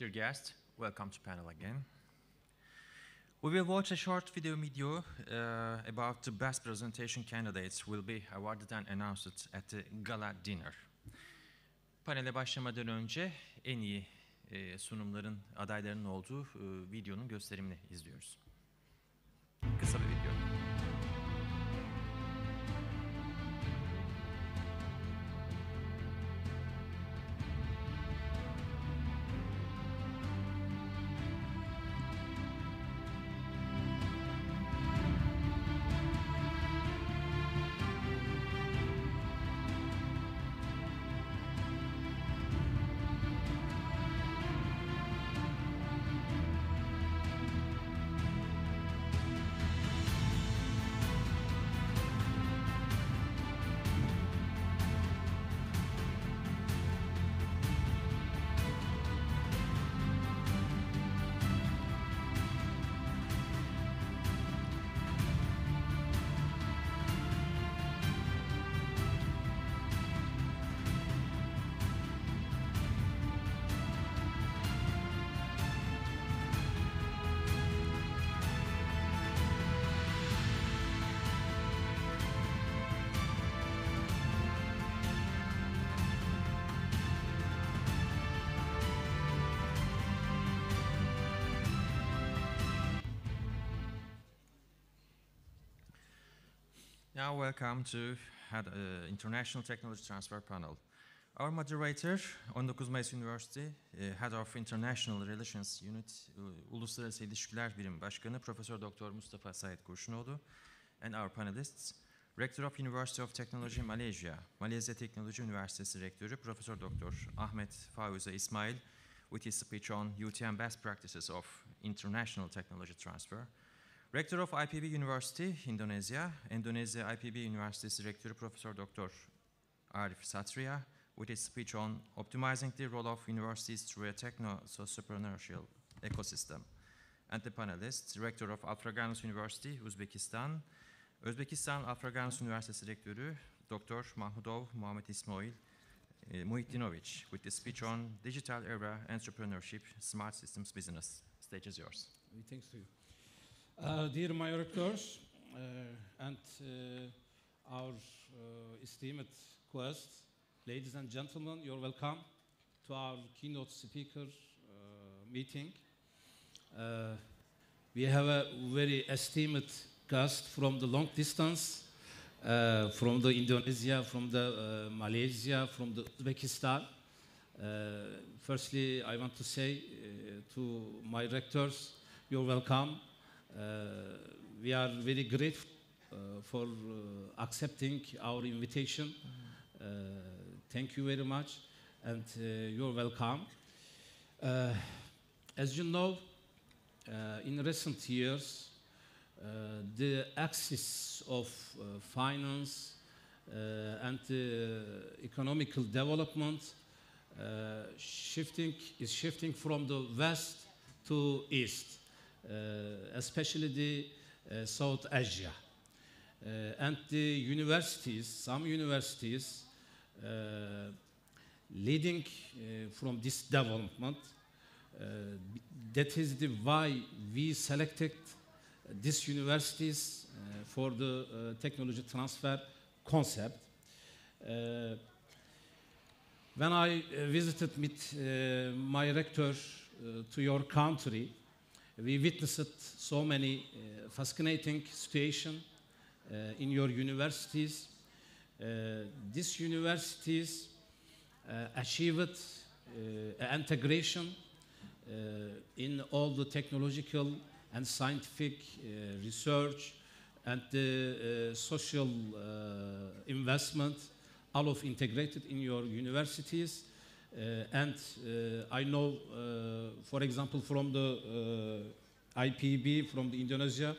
Dear guest, welcome to panel again. We will watch a short video about the best presentation candidates will be awarded and announced at the gala dinner. Panele başlamadan önce en iyi sunumların, adaylarının olduğu videonun gösterimini izliyoruz. Kısa bir video. Now welcome to International Technology Transfer Panel. Our moderator, Ondokuz Mayıs Üniversitesi, Head of International Relations Unit, Uluslararası İlişkiler Birimi Başkanı, Profesör Doktor Mustafa Said Kurşunoğlu, and our panelists, Rector of University of Technology Malaysia, Malezya Teknoloji Üniversitesi Rektörü, Profesör Doktor Ahmet Fauze İsmail, with his speech on UTM Best Practices of International Technology Transfer. Rector of IPB University, Indonesia, Endonezya IPB Üniversitesi Rektörü Profesör Doktor Arif Satria, with his speech on optimizing the role of universities through a techno-sociopreneurial ecosystem. And the panelists, Rector of Alfraganus University, Uzbekistan, Özbekistan Alfraganus Üniversitesi Rektörü Dr. Mahmudov Muhammed Ismail Muhiddinovic, with the speech on digital era, entrepreneurship, smart systems business. Stage is yours. Thanks to you. Dear my rectors and our esteemed guests, ladies and gentlemen, you're welcome to our keynote speaker meeting. We have a very esteemed guest from the long distance, from the Indonesia, from the Malaysia, from the Uzbekistan. Firstly, I want to say to my rectors, you're welcome. We are very grateful for accepting our invitation. Thank you very much, and you're welcome. As you know, in recent years, the axis of finance and economical development is shifting from the west to east. Especially the South Asia. And the universities, some universities leading from this development, that is the why we selected these universities for the technology transfer concept. When I visited with my rector to your country, we witnessed so many fascinating situations in your universities. These universities achieved integration in all the technological and scientific research and the social investment, all of integrated in your universities. And I know, for example, from the IPB, from the Indonesia,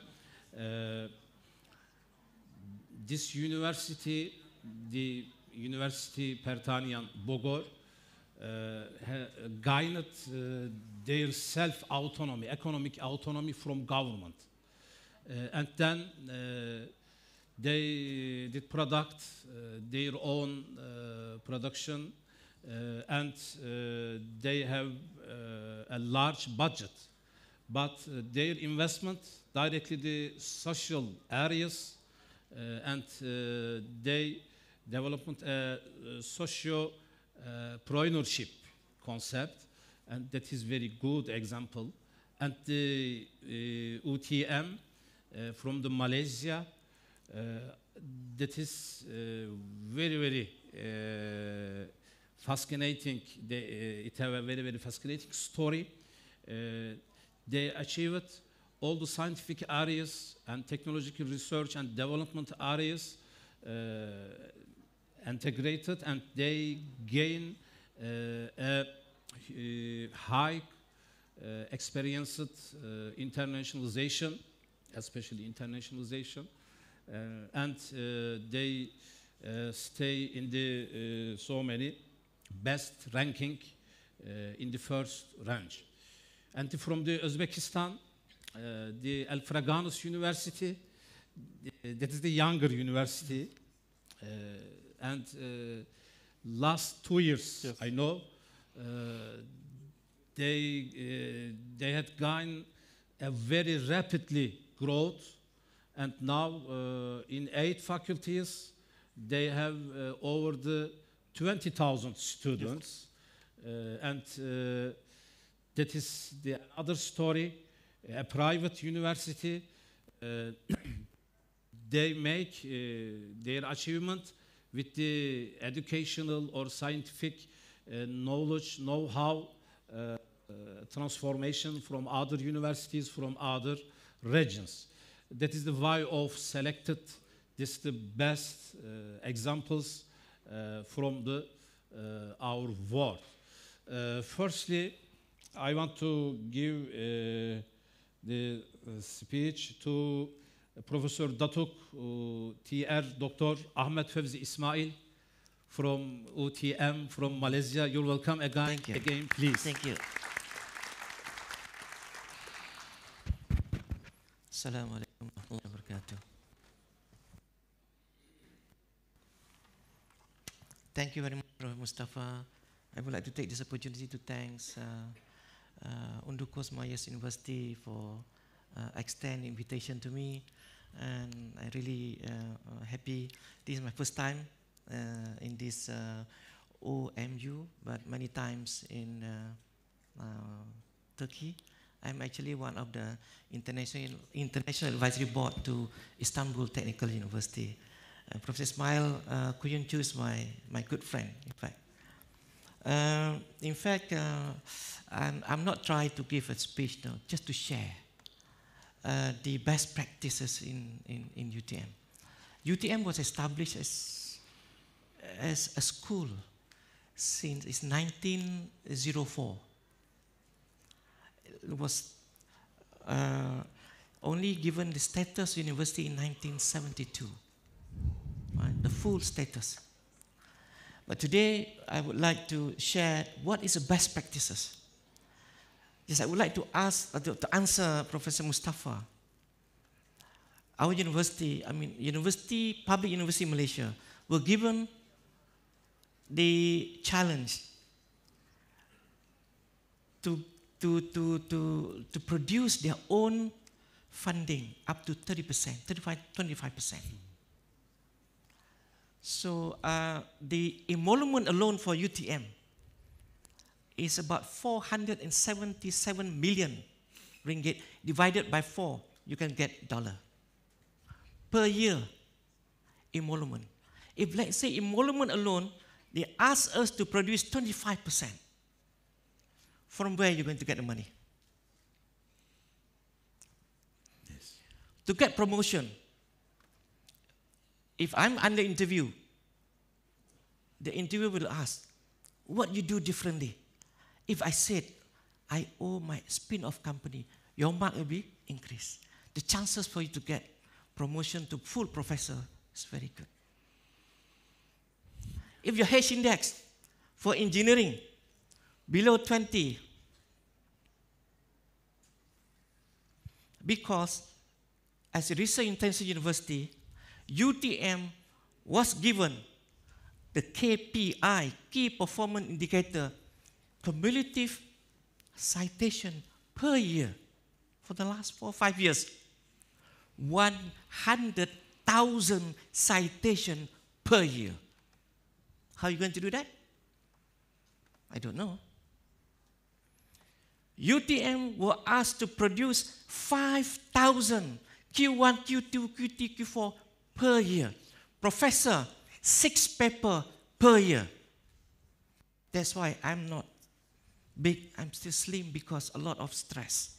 this university, the University Pertanian Bogor, gained their self-autonomy, economic autonomy from government. And then they did product their own production and they have a large budget, but their investment directly the social areas, and they development a socio-preneurship concept, and that is very good example. And the UTM from the Malaysia, that is very fascinating. It have a very fascinating story. They achieved all the scientific areas and technological research and development areas integrated, and they gain a high experienced internationalization, especially internationalization, and they stay in the so many best ranking in the first range. And from the Uzbekistan, the Al Fraganus University, that is the younger university, and last 2 years, yes, I know, they had gained a very rapidly growth, and now in 8 faculties they have over the 20,000 students, yes, and that is the other story. A private university, they make their achievement with the educational or scientific knowledge, know-how, transformation from other universities, from other regions. That is the why of selected this the best examples from the our world. Firstly, I want to give the speech to Professor Datuk TR Dr. Ahmed Fevzi Ismail from UTM from Malaysia. You're welcome again. Thank you. Again, please. Thank you. Assalamu alaikum warahmatullahi wabarakatuh. Thank you very much, Prof. Mustafa. I would like to take this opportunity to thank Ondokuz Mayıs University for extend invitation to me, and I really happy. This is my first time in this OMU, but many times in Turkey. I'm actually one of the international advisory board to Istanbul Technical University. Professor Ismail couldn't choose my good friend, in fact. I'm not trying to give a speech now, just to share the best practices in UTM. UTM was established as a school since it's 1904. It was only given the status university in 1972, right? The full status. But today, I would like to share what is the best practices. Yes, I would like to ask, to answer Professor Mustafa. Our university, public university in Malaysia, were given the challenge to produce their own funding up to 30%, 25%. So the emolument alone for UTM is about 477 million ringgit. Divided by 4, you can get dollar. Per year, emolument. If let's say emolument alone, they ask us to produce 25%. From where are you going to get the money? Yes. To get promotion, if I'm under interview, the interviewer will ask, what you do differently? If I said, I owe my spin-off company, your mark will be increased. The chances for you to get promotion to full professor is very good. If your H index for engineering below 20, because as a research intensive university, UTM was given the KPI, Key Performance Indicator, cumulative citation per year for the last 4 or 5 years. 100,000 citation per year. How are you going to do that? I don't know. UTM were asked to produce 5,000 Q1, Q2, Q3, Q4 per year. Professor, 6 papers per year. That's why I'm not big, I'm still slim because a lot of stress.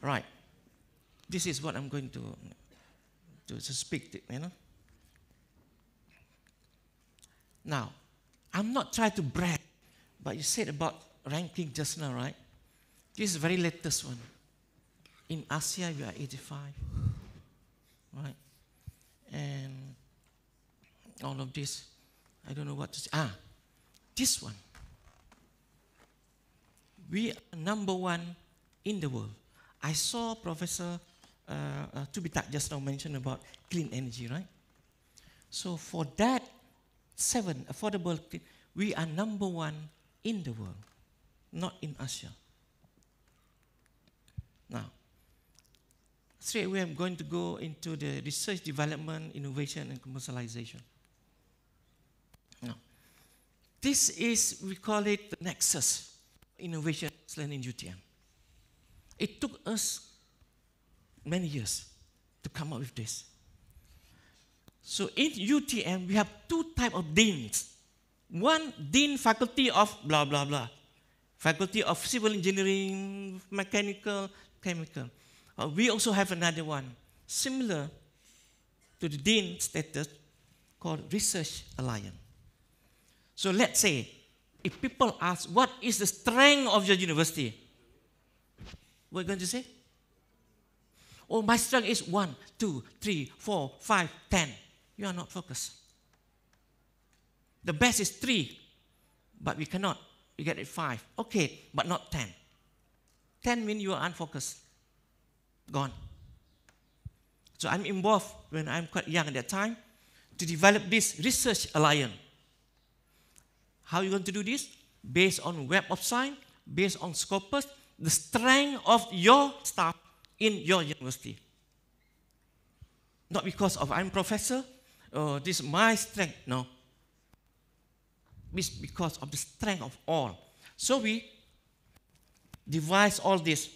Right. This is what I'm going to speak, Now, I'm not trying to brag, but you said about ranking just now, right? This is the very latest one. In Asia, we are 85, right? And all of this, I don't know what to say. This one. We are number 1 in the world. I saw Professor Tubitak just now mention about clean energy, right? So for that 7 affordable, we are number 1 in the world, not in Asia. Now, straight away I'm going to go into the research, development, innovation, and commercialization. Now, this is, we call it the nexus, innovation in UTM. It took us many years to come up with this. So in UTM, we have 2 types of deans. One, dean faculty of blah, blah, blah. Faculty of civil engineering, mechanical, chemical. We also have another one, similar to the dean status, called Research Alliance. So let's say, if people ask, what is the strength of your university? What are you going to say? Oh, my strength is 1, 2, 3, 4, 5, 10. You are not focused. The best is 3, but we cannot. You get it 5. Okay, but not 10. 10 means you are unfocused. Gone. So I'm involved when I'm quite young at that time to develop this research alliance. How are you going to do this? Based on Web of Science, based on Scopus, the strength of your staff in your university. Not because of I'm professor, or this is my strength, no. It's because of the strength of all. So we devise all this.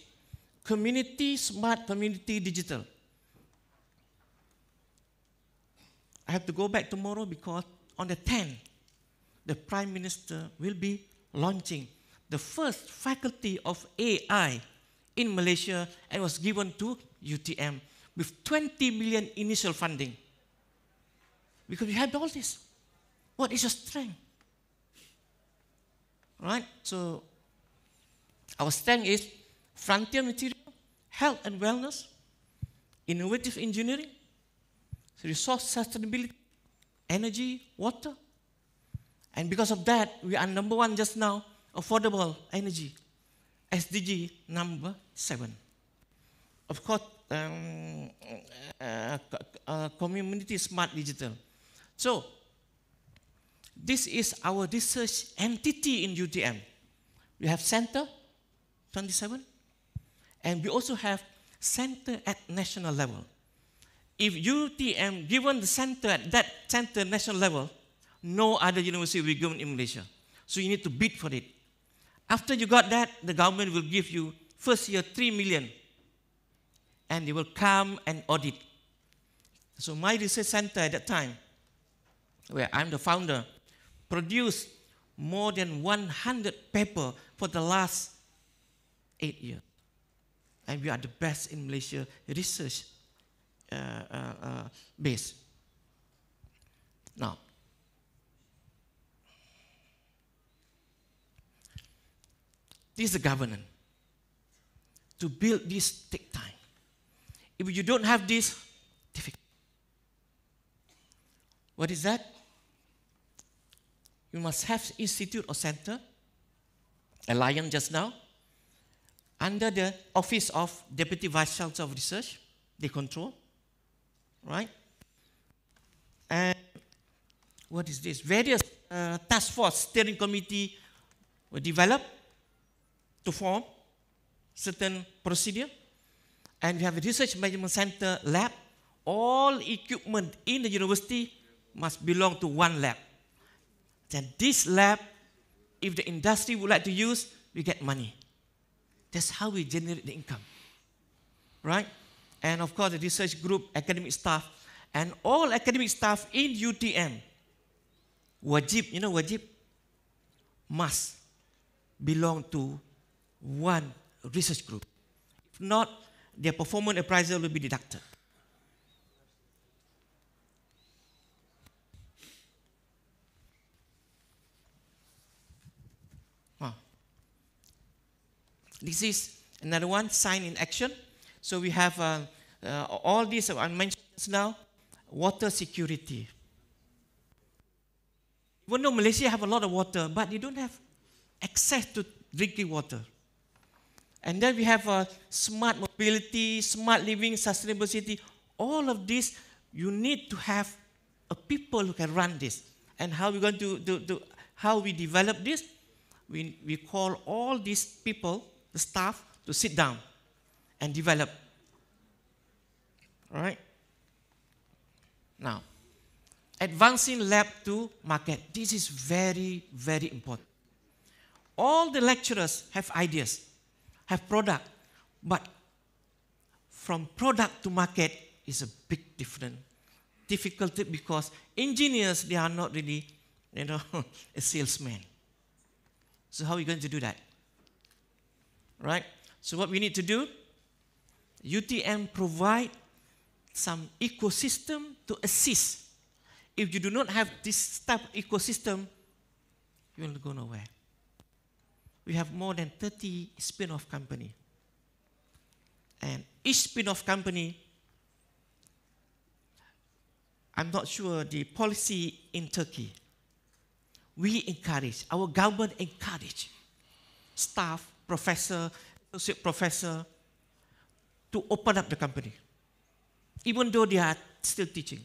Community, smart community, digital. I have to go back tomorrow because on the 10th, the Prime Minister will be launching the first faculty of AI in Malaysia and was given to UTM with 20 million initial funding. Because we have all this. What is your strength? Right? So our strength is frontier material, health and wellness, innovative engineering, resource sustainability, energy, water. And because of that, we are number 1 just now, affordable energy, SDG number 7. Of course, community smart digital. So, this is our research entity in UTM. We have center, 27, and we also have center at national level. If UTM given the center at that center national level, no other university will be given in Malaysia. So you need to bid for it. After you got that, the government will give you first year 3 million, and they will come and audit. So my research center at that time, where I'm the founder, produced more than 100 papers for the last 8 years. And we are the best in Malaysia research base. Now, this is the governance. To build this take time. If you don't have this, difficult. What is that? You must have institute or center, alliance just now, under the Office of Deputy Vice Chancellor of Research, they control, right? what is this? Various task force steering committee were developed to form certain procedure. And we have a research management center lab. All equipment in the university must belong to one lab. Then this lab, if the industry would like to use, we get money. That's how we generate the income, right? And of course, the research group, academic staff, and all academic staff in UTM, wajib, you know wajib, must belong to one research group. If not, their performance appraisal will be deducted. This is another one, sign in action. So we have all these I mentioned now, water security. Even though Malaysia have a lot of water, but they don't have access to drinking water. And then we have smart mobility, smart living, sustainable city. All of this, you need to have a people who can run this. And how we're going to how we develop this? We call all these people, the staff, to sit down and develop. All right? Now, advancing lab to market. This is very, very important. All the lecturers have ideas, have product, but from product to market is a big difficulty because engineers, they are not really, a salesman. So how are we going to do that? Right? So what we need to do, UTM provide some ecosystem to assist. If you do not have this type of ecosystem, you will go nowhere. We have more than 30 spin-off companies. And each spin-off company, I'm not sure the policy in Turkey. We encourage, our government encourage staff, professor, associate professor to open up the company, even though they are still teaching.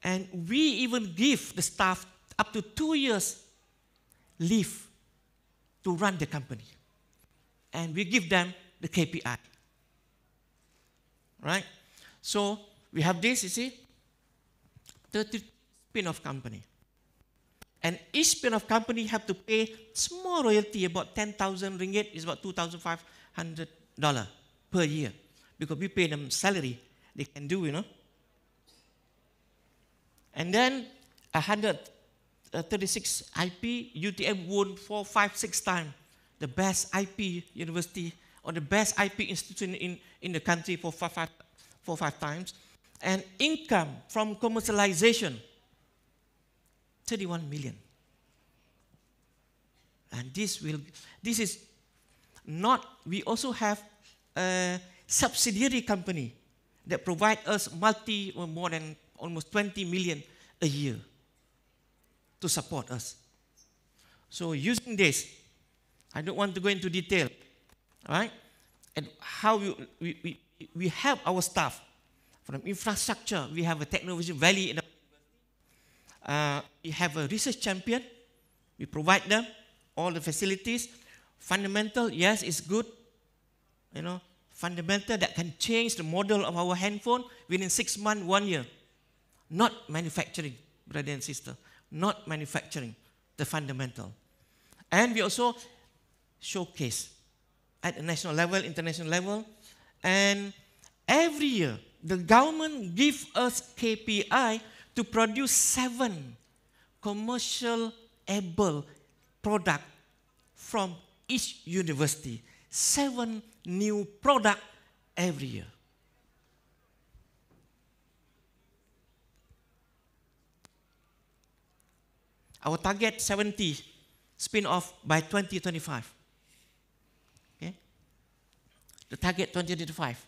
And we even give the staff up to 2 years leave to run the company. And we give them the KPI. Right? So we have this, you see, 30 spin-off company. And each spin-off company have to pay small royalty, about 10,000 ringgit, is about $2,500 per year. Because we pay them salary, they can do, And then 136 IP, UTM won 4, 5, 6 times the best IP university or the best IP institution in the country for 4, 5 times. And income from commercialization, 31 million. And this is not, we also have a subsidiary company that provide us more than almost 20 million a year to support us. So using this, I don't want to go into detail, all right? And how we help our staff from infrastructure. We have a technology valley in the we have a research champion. We provide them all the facilities. Fundamental, yes, it's good. Fundamental that can change the model of our handphone within 6 months, 1 year. Not manufacturing, brother and sister. Not manufacturing, the fundamental. And we also showcase at the national level, international level. And every year, the government gives us KPI to produce 7 commercial able products from each university. 7 new products every year. Our target 70 spin-off by 2025. Okay? The target 2025.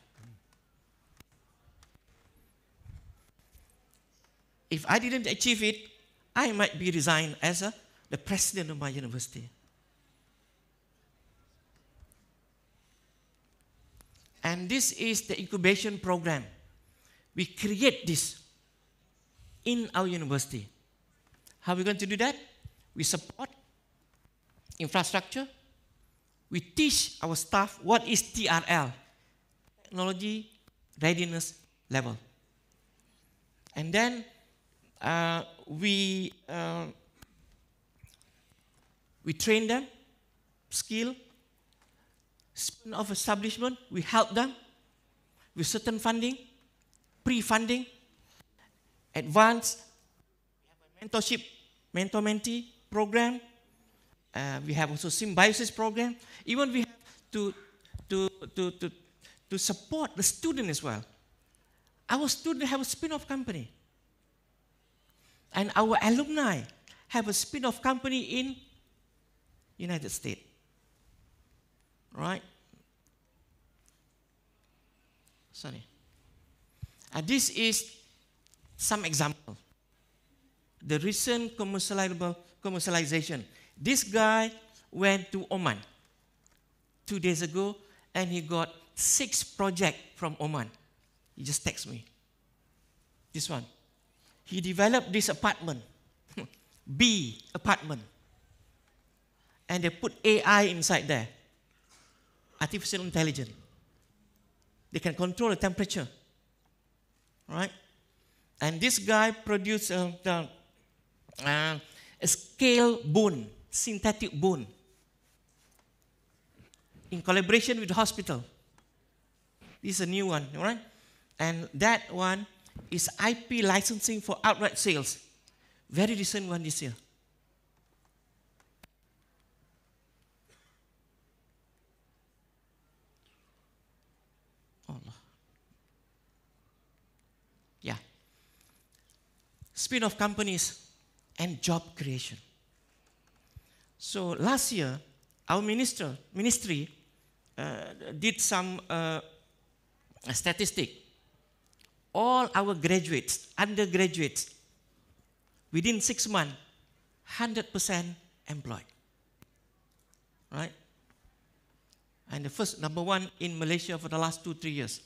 If I didn't achieve it, I might be resigned as the president of my university. And this is the incubation program. We create this in our university. How are we going to do that? We support infrastructure. We teach our staff what is TRL, Technology Readiness Level. And then we train them, skill, spin off establishment, we help them with certain funding, pre-funding, advanced mentorship, mentor-mentee program. We have also symbiosis program. Even we have to support the student as well. Our students have a spin-off company. And our alumni have a spin-off company in United States. Right? Sorry. This is some example. The recent commercialization. This guy went to Oman 2 days ago and he got 6 projects from Oman. He just texted me. This one. He developed this apartment, B apartment. And they put AI inside there, artificial intelligence. They can control the temperature, right? And this guy produced a scale bone, synthetic bone, in collaboration with the hospital. This is a new one, right? And that one is IP licensing for outright sales. Very recent one this year. Oh, yeah. Spin-off companies and job creation. So last year, our ministry did some statistic. All our graduates, undergraduates, within 6 months, 100% employed. Right? And the first, number 1 in Malaysia for the last 2-3 years.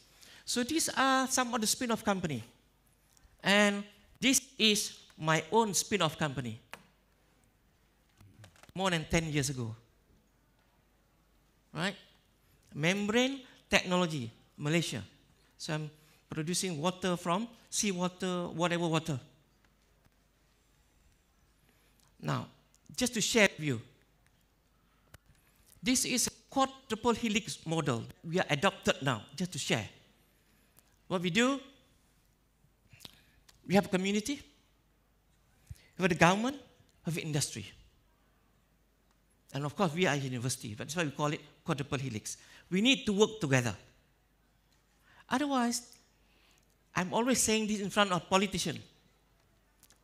So these are some of the spin-off company. And this is my own spin-off company. More than 10 years ago. Right? Membrane Technology, Malaysia. So I'm producing water from seawater, whatever water. Now, just to share with you, this is a quadruple helix model we are adopted now, just to share. What we do, we have a community, we have the government, we have industry. And of course, we are a university, that's why we call it quadruple helix. We need to work together. Otherwise, I'm always saying this in front of politicians.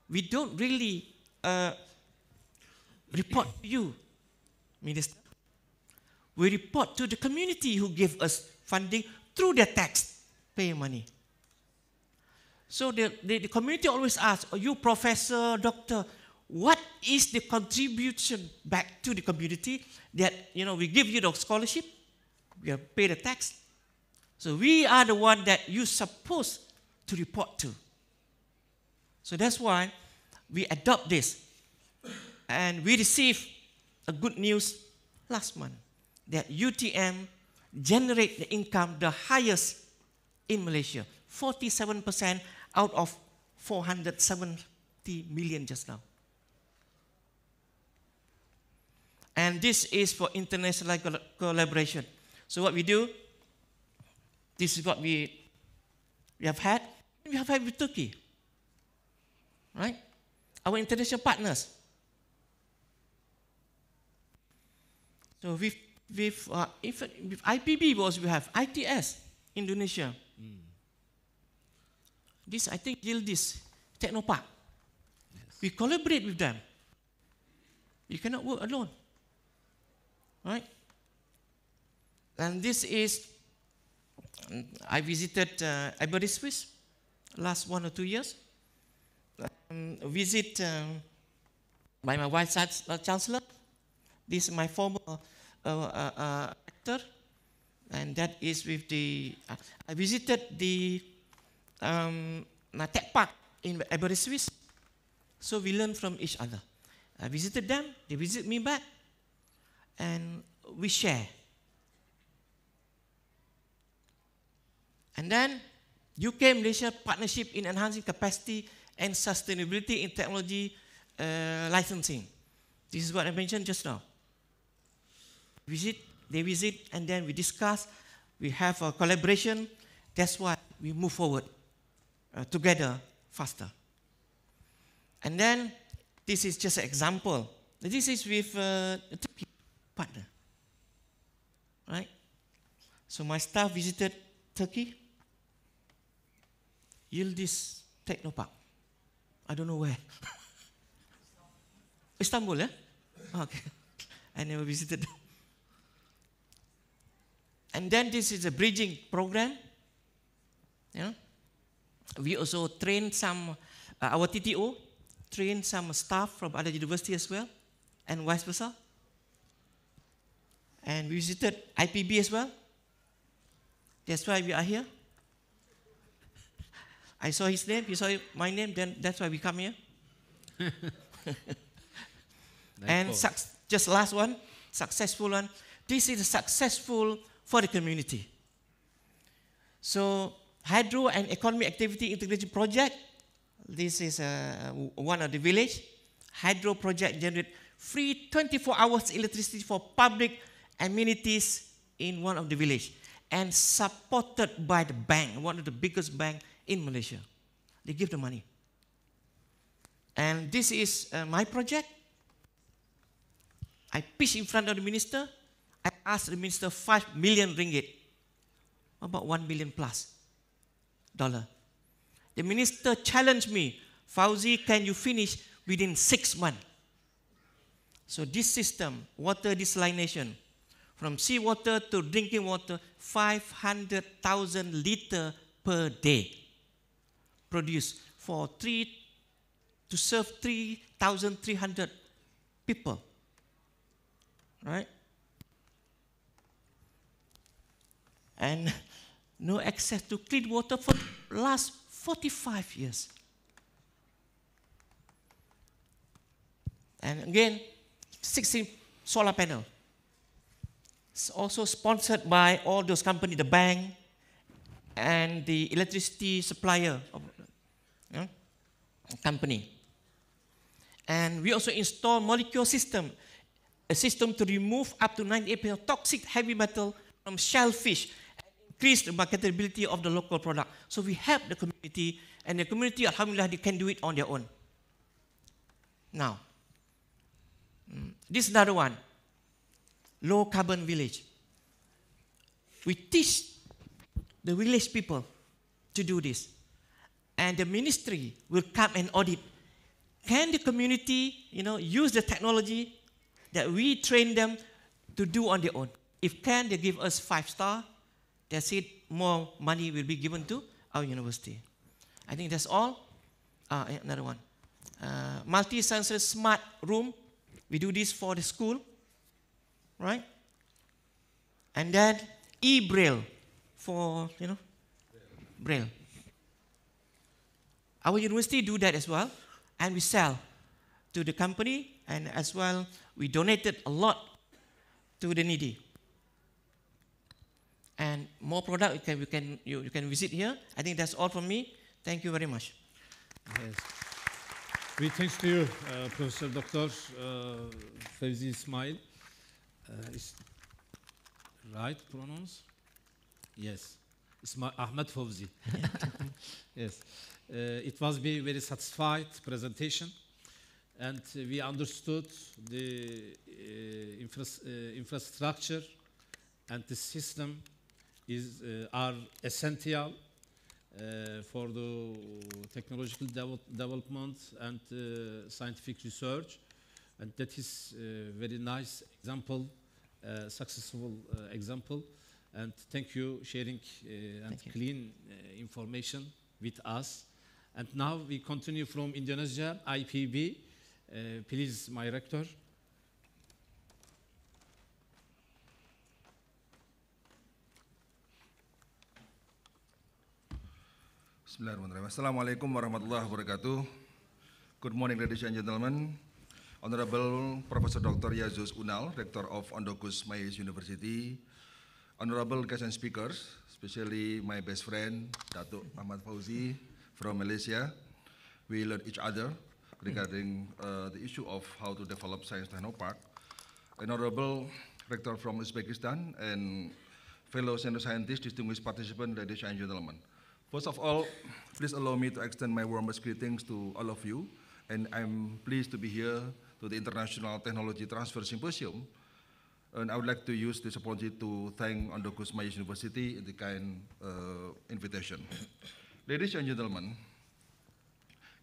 We don't really report to you, Minister. We report to the community who gave us funding through their tax pay money. So the community always asks, oh, you professor, doctor, what is the contribution back to the community that, we give you the scholarship, we pay the tax. So we are the one that you're supposed to report to. So that's why we adopt this. And we received a good news last month that UTM generate the income the highest in Malaysia, 47% out of 470 million just now. And this is for international collaboration. So what we do, this is what we have had. We have had with Turkey, right? Our international partners. So with IPB, we have ITS, Indonesia. This, I think, Yildiz, Technopark. Yes. We collaborate with them. You cannot work alone, right? And this is, I visited Aberystwyth last 1 or 2 years. Visit by my vice chancellor. This is my former actor, and that is with the. I visited the Tech Park in Aberystwyth. So we learn from each other. I visited them, they visit me back, and we share. And then UK-Malaysia partnership in enhancing capacity and sustainability in technology licensing. This is what I mentioned just now. They visit, and then we discuss. We have a collaboration. That's why we move forward together faster. And then this is just an example. This is with a Turkey partner, right? So my staff visited Turkey, Yildiz Technopark. I don't know where. Istanbul, yeah? Okay. I never visited. And then this is a bridging program. Yeah. We also train some, our TTO train some staff from other universities as well, and vice versa. And we visited IPB as well. That's why we are here. I saw his name, he saw my name, then that's why we come here. And just last one, successful one. This is successful for the community. So hydro and economic activity integration project. This is one of the village. Hydro project generate free 24 hours electricity for public amenities in one of the village, and supported by the bank, one of the biggest bank in Malaysia. They give the money. And this is my project. I pitched in front of the minister. I asked the minister 5 million ringgit, about $1 million plus dollar. The minister challenged me, Fauzi, can you finish within 6 months? So this system, water desalination, from seawater to drinking water, 500,000 liters per day, produced for to serve 3,300 people, right? And no access to clean water for the last 45 years. And again, 16 solar panel. It's also sponsored by all those companies, the bank and the electricity supplier company. And we also install molecule system, a system to remove up to 98% of toxic heavy metal from shellfish, increase the marketability of the local product. So we help the community, and the community, alhamdulillah, they can do it on their own. Now, this is another one, low carbon village. We teach the village people to do this, and the ministry will come and audit. Can the community, use the technology that we train them to do on their own? If can, they give us 5-star. That's it. More money will be given to our university. I think that's all. Another one. Multi-sensor smart room. We do this for the school, right? And then e-braille for, braille. Our university do that as well, and we sell to the company, and as well, we donated a lot to the needy. And more product you can visit here. I think that's all from me. Thank you very much. Yes. We thanks to you, Professor Dr. Fauzi Ismail. Is right pronounce? Yes. Ahmed Fauzi. Yes. It was a very satisfied presentation, and we understood the infrastructure and the system are essential for the technological development and scientific research, and that is a very nice example, successful example. And thank you sharing and clean information with us. And now we continue from Indonesia, IPB. Please, my rector. Bismillahirrahmanirrahim. Assalamualaikum warahmatullahi wabarakatuh. Good morning, ladies and gentlemen. Honorable Professor Dr. Yazus Unal, Rector of Ondokuz Mayıs University. Honorable guests and speakers, especially my best friend, Datuk Ahmad Fauzi from Malaysia. We learn each other regarding the issue of how to develop science technopark. Honorable Rector from Uzbekistan and fellow senior scientists, distinguished participants, ladies and gentlemen. First of all, please allow me to extend my warmest greetings to all of you, and I'm pleased to be here to the International Technology Transfer Symposium. And I would like to use this opportunity to thank Ondokuz Mayıs University in the kind invitation. Ladies and gentlemen,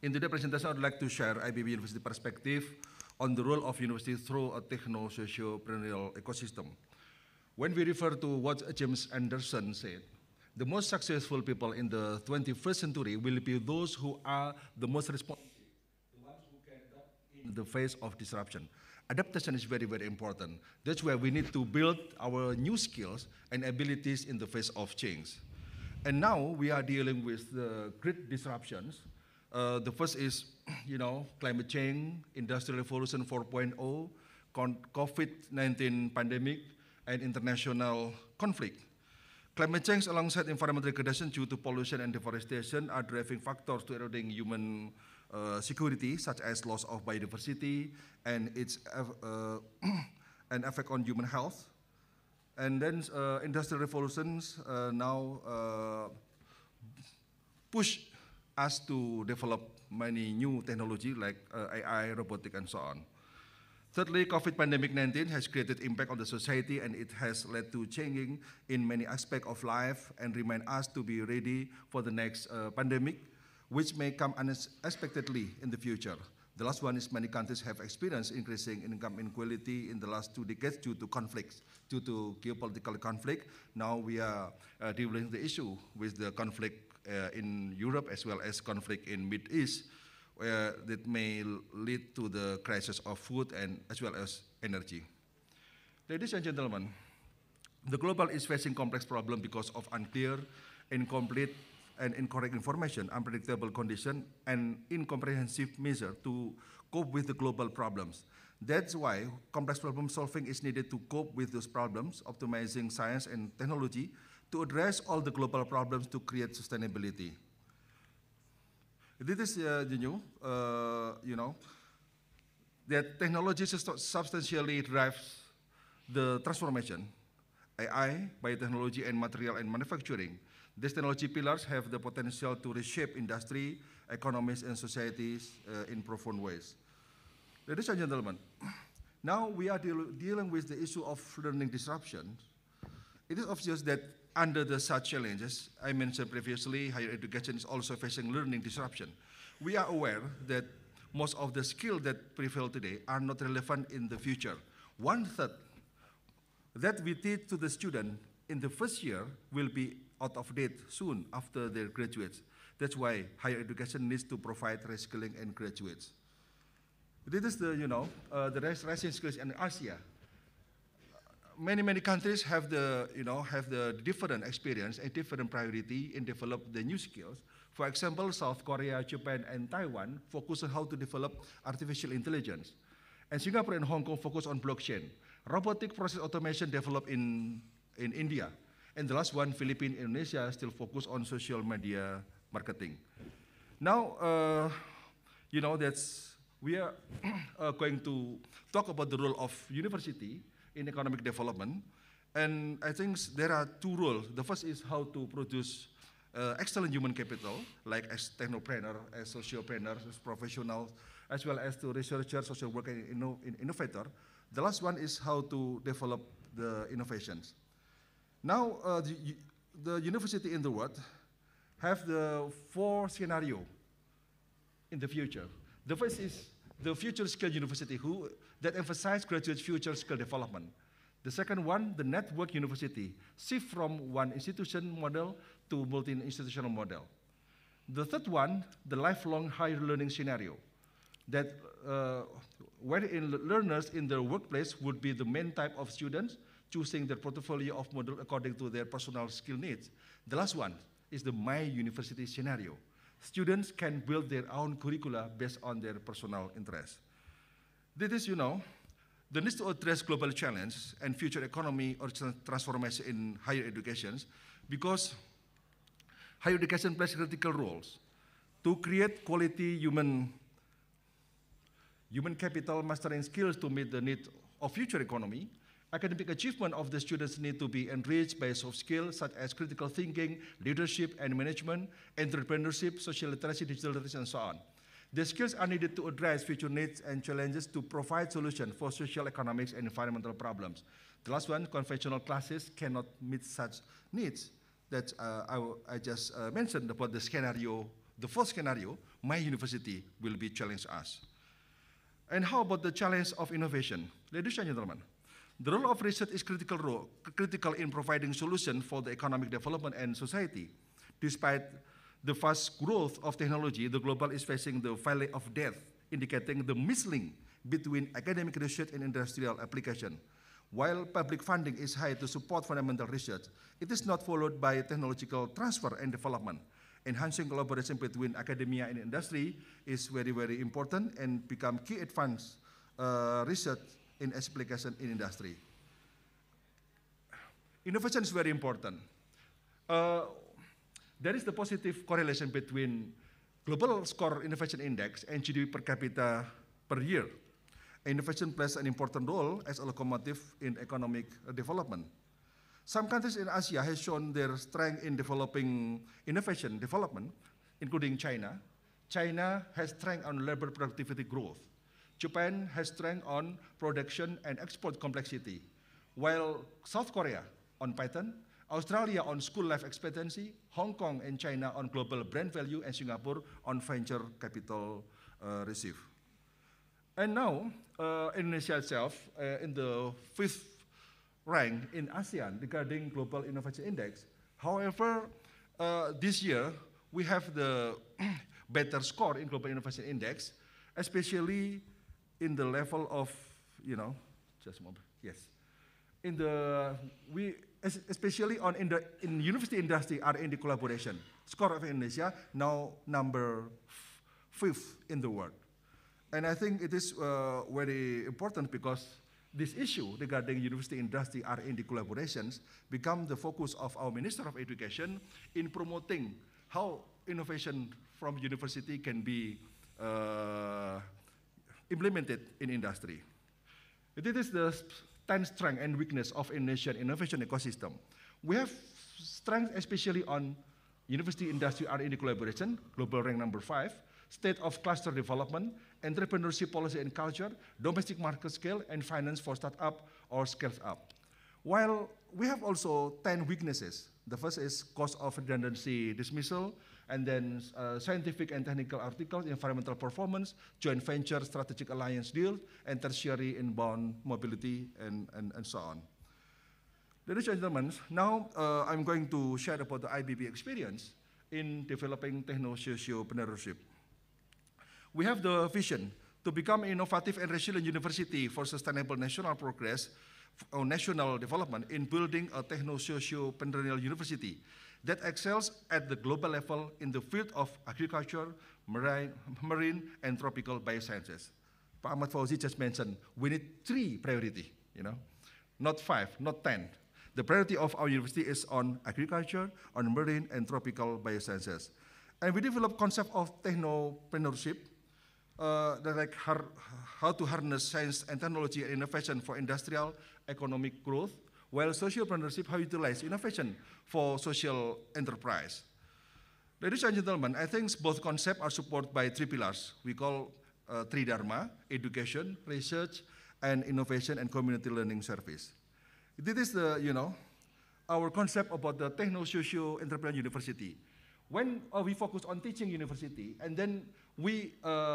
in today's presentation, I would like to share IBB University perspective on the role of university through a techno-socio-entrepreneurial ecosystem. When we refer to what James Anderson said, the most successful people in the 21st century will be those who are the most responsive, the ones who can adapt in the face of disruption. Adaptation is very, very important. That's why we need to build our new skills and abilities in the face of change. And now we are dealing with the great disruptions. The first is, climate change, Industrial Revolution 4.0, COVID-19 pandemic, and international conflict. Climate change alongside environmental degradation due to pollution and deforestation are driving factors to eroding human security, such as loss of biodiversity and its an effect on human health. And then industrial revolutions now push us to develop many new technology like AI, robotic, and so on. Thirdly, COVID-19 has created impact on the society, and it has led to changing in many aspects of life and remind us to be ready for the next pandemic, which may come unexpectedly in the future. The last one is many countries have experienced increasing income inequality in the last 2 decades due to conflicts, due to geopolitical conflict. Now we are dealing with the issue with the conflict in Europe as well as conflict in Mid East, that may lead to the crisis of food and as well as energy. Ladies and gentlemen, the global is facing complex problems because of unclear, incomplete, and incorrect information, unpredictable condition, and incomprehensive measure to cope with the global problems. That's why complex problem solving is needed to cope with those problems, optimizing science and technology to address all the global problems to create sustainability. This is the new, that technology substantially drives the transformation. AI, biotechnology, and material and manufacturing. These technology pillars have the potential to reshape industry, economies, and societies in profound ways. Ladies and gentlemen, now we are dealing with the issue of learning disruption. It is obvious that under the such challenges I mentioned previously, higher education is also facing learning disruption. We are aware that most of the skills that prevail today are not relevant in the future. 1/3 that we teach to the student in the first year will be out of date soon after their graduates. That's why higher education needs to provide reskilling and graduates. This is the rising skills in Asia. Many countries have the different experience and different priority in develop the new skills. For example, South Korea, Japan, and Taiwan focus on how to develop artificial intelligence. And Singapore and Hong Kong focus on blockchain. Robotic process automation developed in India. And the last one, Philippines, Indonesia, still focus on social media marketing. Now, we are going to talk about the role of university in economic development. And I think there are 2 roles. The first is how to produce excellent human capital, like as technopreneur, as sociopreneurs, as professionals, as well as to researchers, social worker, and innovator. The last one is how to develop the innovations. Now, the university in the world have the 4 scenarios in the future. The first is the future skill university that emphasize graduate future skill development. The second one, the network university, shift from one institution model to multi-institutional model. The third one, the lifelong higher learning scenario, that wherein learners in their workplace would be the main type of students, choosing their portfolio of model according to their personal skill needs. The last one, is the My University scenario. Students can build their own curricula based on their personal interests. This is, the need to address global challenge and future economy or transformation in higher education, because higher education plays critical roles to create quality human capital, mastering skills to meet the need of future economy. Academic achievement of the students need to be enriched by soft skills such as critical thinking, leadership and management, entrepreneurship, social literacy, digital literacy, and so on. The skills are needed to address future needs and challenges to provide solutions for social, economic, and environmental problems. The last one, conventional classes cannot meet such needs. That I just mentioned about the scenario, the first scenario, my university will be challenge us. And how about the challenge of innovation? Ladies and gentlemen, the role of research is critical in providing solutions for the economic development and society. Despite the fast growth of technology, the global is facing the valley of death, indicating the mislink between academic research and industrial application. While public funding is high to support fundamental research, it is not followed by technological transfer and development. Enhancing collaboration between academia and industry is very, very important and become key advanced research in application in industry. Innovation is very important. There is the positive correlation between global score innovation index and GDP per capita per year. Innovation plays an important role as a locomotive in economic development. Some countries in Asia have shown their strength in developing innovation development, including China. China has strength on labor productivity growth. Japan has strength on production and export complexity, while South Korea on patent, Australia on school life expectancy, Hong Kong and China on global brand value, and Singapore on venture capital receive. And now, Indonesia itself in the 5th rank in ASEAN regarding Global Innovation Index. However, this year, we have the better score in Global Innovation Index, especially in the level of, just a moment, yes. Especially in university industry R&D collaboration. Score of Indonesia now number 5th in the world. And I think it is very important because this issue regarding university industry R&D collaborations become the focus of our Minister of Education in promoting how innovation from university can be implemented in industry. This is the 10 strength and weakness of Indonesian innovation ecosystem. We have strength especially on university industry R&D collaboration, global rank number 5, state of cluster development, entrepreneurship policy and culture, domestic market scale, and finance for startup or scales up. While we have also 10 weaknesses. The first is cost of redundancy dismissal, and then scientific and technical articles, environmental performance, joint venture, strategic alliance deal, and tertiary inbound mobility, and so on. Ladies and gentlemen, now I'm going to share about the IBB experience in developing techno-socio-entrepreneurship. We have the vision to become an innovative and resilient university for sustainable national progress or national development in building a techno-socio-entrepreneurial university that excels at the global level in the field of agriculture, marine and tropical biosciences. Pak Ahmad Fauzi just mentioned we need 3 priorities, not 5, not 10. The priority of our university is on agriculture, on marine and tropical biosciences. And we develop concept of technopreneurship, like how to harness science and technology and innovation for industrial economic growth, while socialpreneurship, how to utilize innovation for social enterprise. Ladies and gentlemen, I think both concepts are supported by 3 pillars. We call 3 Dharma: education, research, and innovation and community learning service. This is the, our concept about the techno-socio-entrepreneurial university. When we focus on teaching university, and then we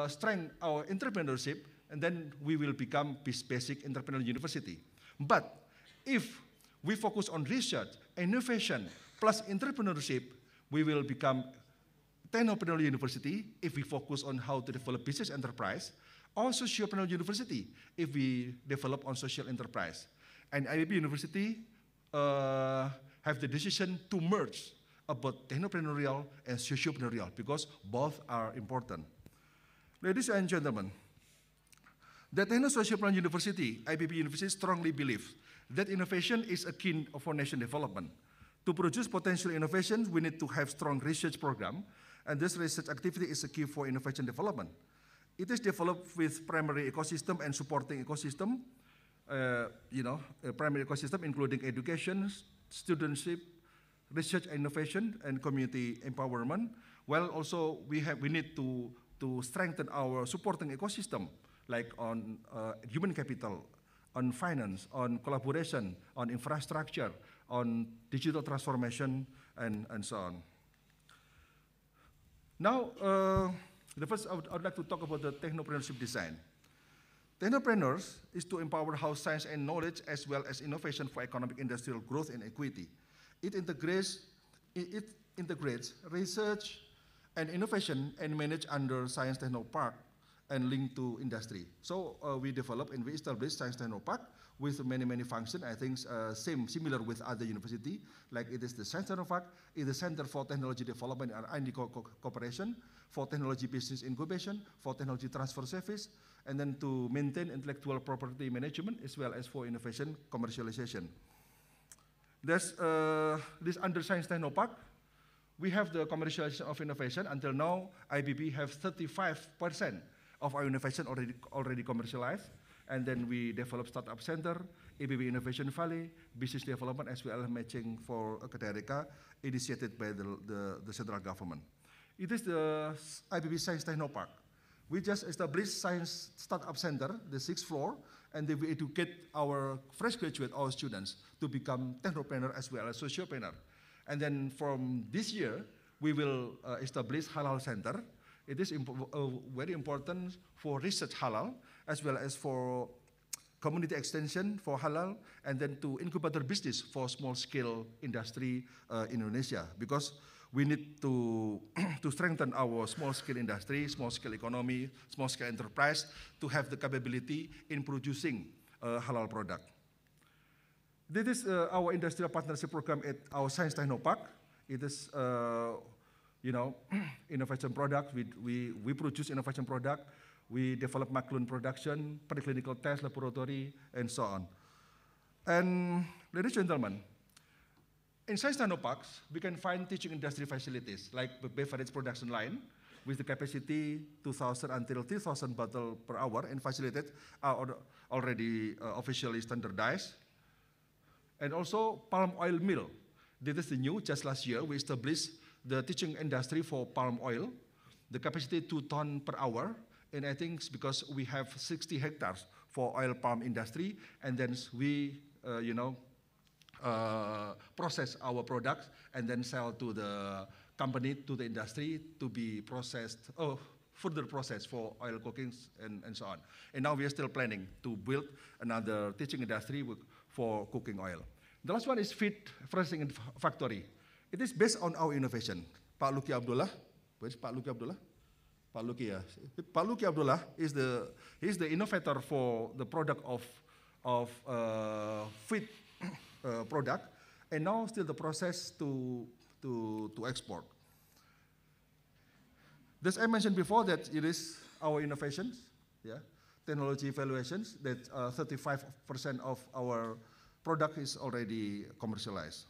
strengthen our entrepreneurship, and then we will become basic entrepreneurial university. But if we focus on research, innovation, plus entrepreneurship, we will become technopreneurial university if we focus on how to develop business enterprise, or sociopreneurial university if we develop on social enterprise. And IBB University have the decision to merge about technopreneurial and sociopreneurial because both are important. Ladies and gentlemen, the Techno-Sociopreneurial University, IPB University, strongly believes that innovation is a key for nation development. To produce potential innovations, we need to have strong research program, and this research activity is a key for innovation development. It is developed with primary ecosystem and supporting ecosystem, a primary ecosystem including education, studentship, research and innovation, and community empowerment. While also we need to strengthen our supporting ecosystem, like on human capital, on finance, on collaboration, on infrastructure, on digital transformation, and so on. Now, the first I would like to talk about the technopreneurship design. Technopreneurs is to empower how science and knowledge as well as innovation for economic industrial growth and equity. It integrates research and innovation and managed under Science Techno Park and linked to industry. So we developed and we established Science Techno Park with many functions. I think similar with other university, like it is the Science Techno Park, it is the Center for Technology Development and R&D Cooperation, for Technology Business Incubation, for Technology Transfer Service, and then to maintain intellectual property management as well as for innovation commercialization. There's this under Science Techno Park, we have the commercialization of innovation. Until now, IBB have 35% of our innovation already commercialized. And then we develop Startup Center, ABB Innovation Valley, Business Development, as well as matching for academia, initiated by the central government. It is the IBB Science Techno Park. We just established Science Startup Center, the 6th floor, and then we educate our fresh graduate, our students, to become technopreneur as well as sociopreneur. And then from this year, we will establish Halal Center. It is very important for research halal, as well as for community extension for halal, and then to incubator business for small-scale industry in Indonesia, because we need to strengthen our small-scale industry, small-scale economy, small-scale enterprise to have the capability in producing halal product. This is our industrial partnership program at our Science Techno Park. It is, innovation product. We produce innovation product. We develop maclun production, preclinical test laboratory, and so on. And ladies and gentlemen, in Science Techno Parks, we can find teaching industry facilities like the beverage production line with the capacity 2,000 until 3,000 bottles per hour, and facilities are already officially standardized. And also palm oil mill. This is the new, just last year, we established the teaching industry for palm oil, the capacity 2 tons per hour, and I think it's because we have 60 hectares for oil palm industry, and then we, process our products and then sell to the company, to the industry to be processed, further processed for oil cooking and so on. And now we are still planning to build another teaching industry for cooking oil. The last one is feed processing factory. It is based on our innovation. Pak Luki Abdullah, where's Pak Luki Abdullah? Pak Luki, yeah. Pak Luki Abdullah is the innovator for the product of feed product, and now still the process to export. As I mentioned before, that it is our innovations, yeah, technology evaluations, that 35% of our product is already commercialized.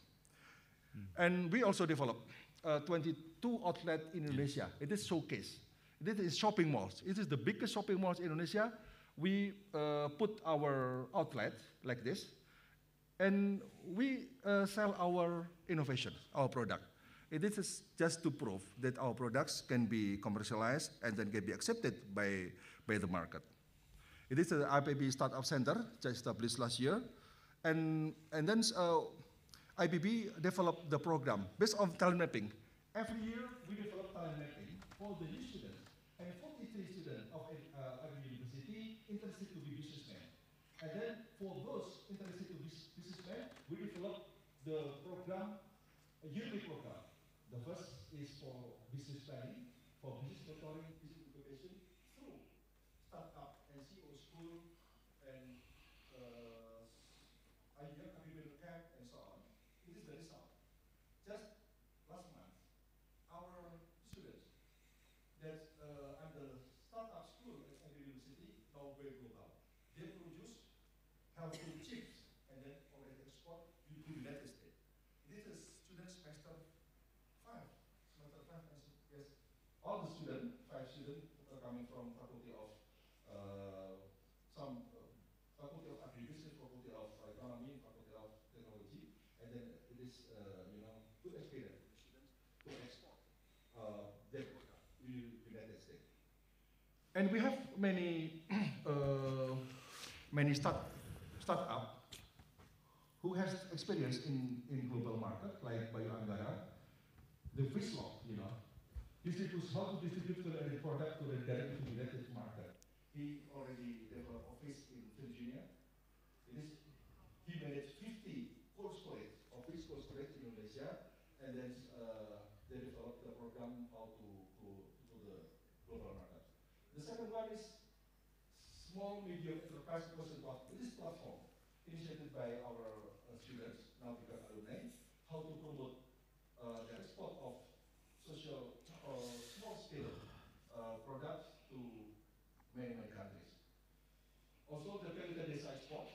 And we also developed 22 outlets in Indonesia. It is showcase. It is shopping malls. It is the biggest shopping malls in Indonesia. We put our outlet like this, and we sell our innovation, our product. It is just to prove that our products can be commercialized and then can be accepted by the market. It is the IPB Startup Center, just established last year. And then IPB developed the program based on talent mapping. Every year, we develop talent mapping for the new students. And 43 students of IPB University interested to be businessmen. And then for those interested to be businessmen, we develop the program, a yearly program. The first is for business planning, for business mentoring, business incubation, through startup and CEO school, and IBM camp, and so on. It is the result. Just last month, how to chips and then already export to the United States. This is student semester 5. Semester 5, yes. All the students, 5 students, are coming from faculty of faculty of agribusiness, faculty of economy, faculty of technology, and then it is good experience to export their product to United States. And we have many many startup who has experience in global market, like Bayu Anggara, the fish law, distributes how to distribute the product to the direct to the United market. He already developed office in Virginia. He managed 50 cold storage, office cold storage in Indonesia, and then they developed the program how to the global market. The second one is small medium enterprise because this platform initiated by our students, now become alumni, how to promote the export of social small scale products to many countries. Also, the Pelita Desa Export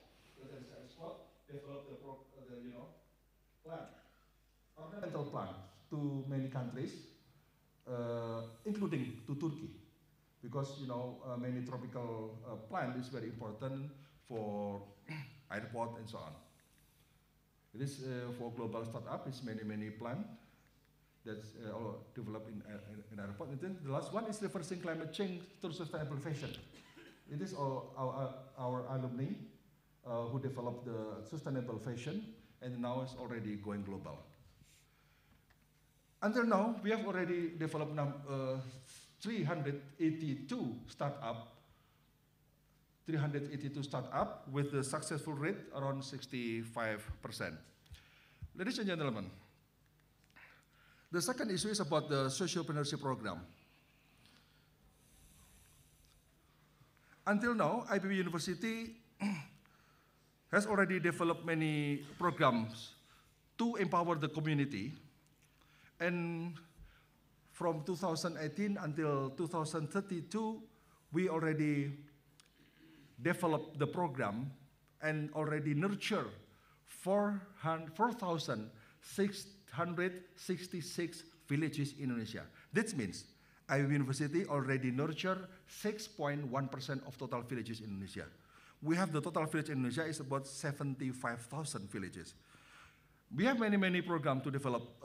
developed the plan, ornamental plan to many countries, including to Turkey, because many tropical plant is very important for airport and so on. It is for global startup. It's many plant that's all developed in airport. And then the last one is reversing climate change through sustainable fashion. It is our alumni who developed the sustainable fashion, and now it's already going global. Until now, we have already developed 382 startup with the successful rate around 65%. Ladies and gentlemen, the second issue is about the sociopreneurship program. Until now, IPB University has already developed many programs to empower the community. And from 2018 until 2032, we already developed the program and already nurture 4,666 villages in Indonesia. That means IPB University already nurture 6.1% of total villages in Indonesia. We have the total village in Indonesia is about 75,000 villages. We have many programs to develop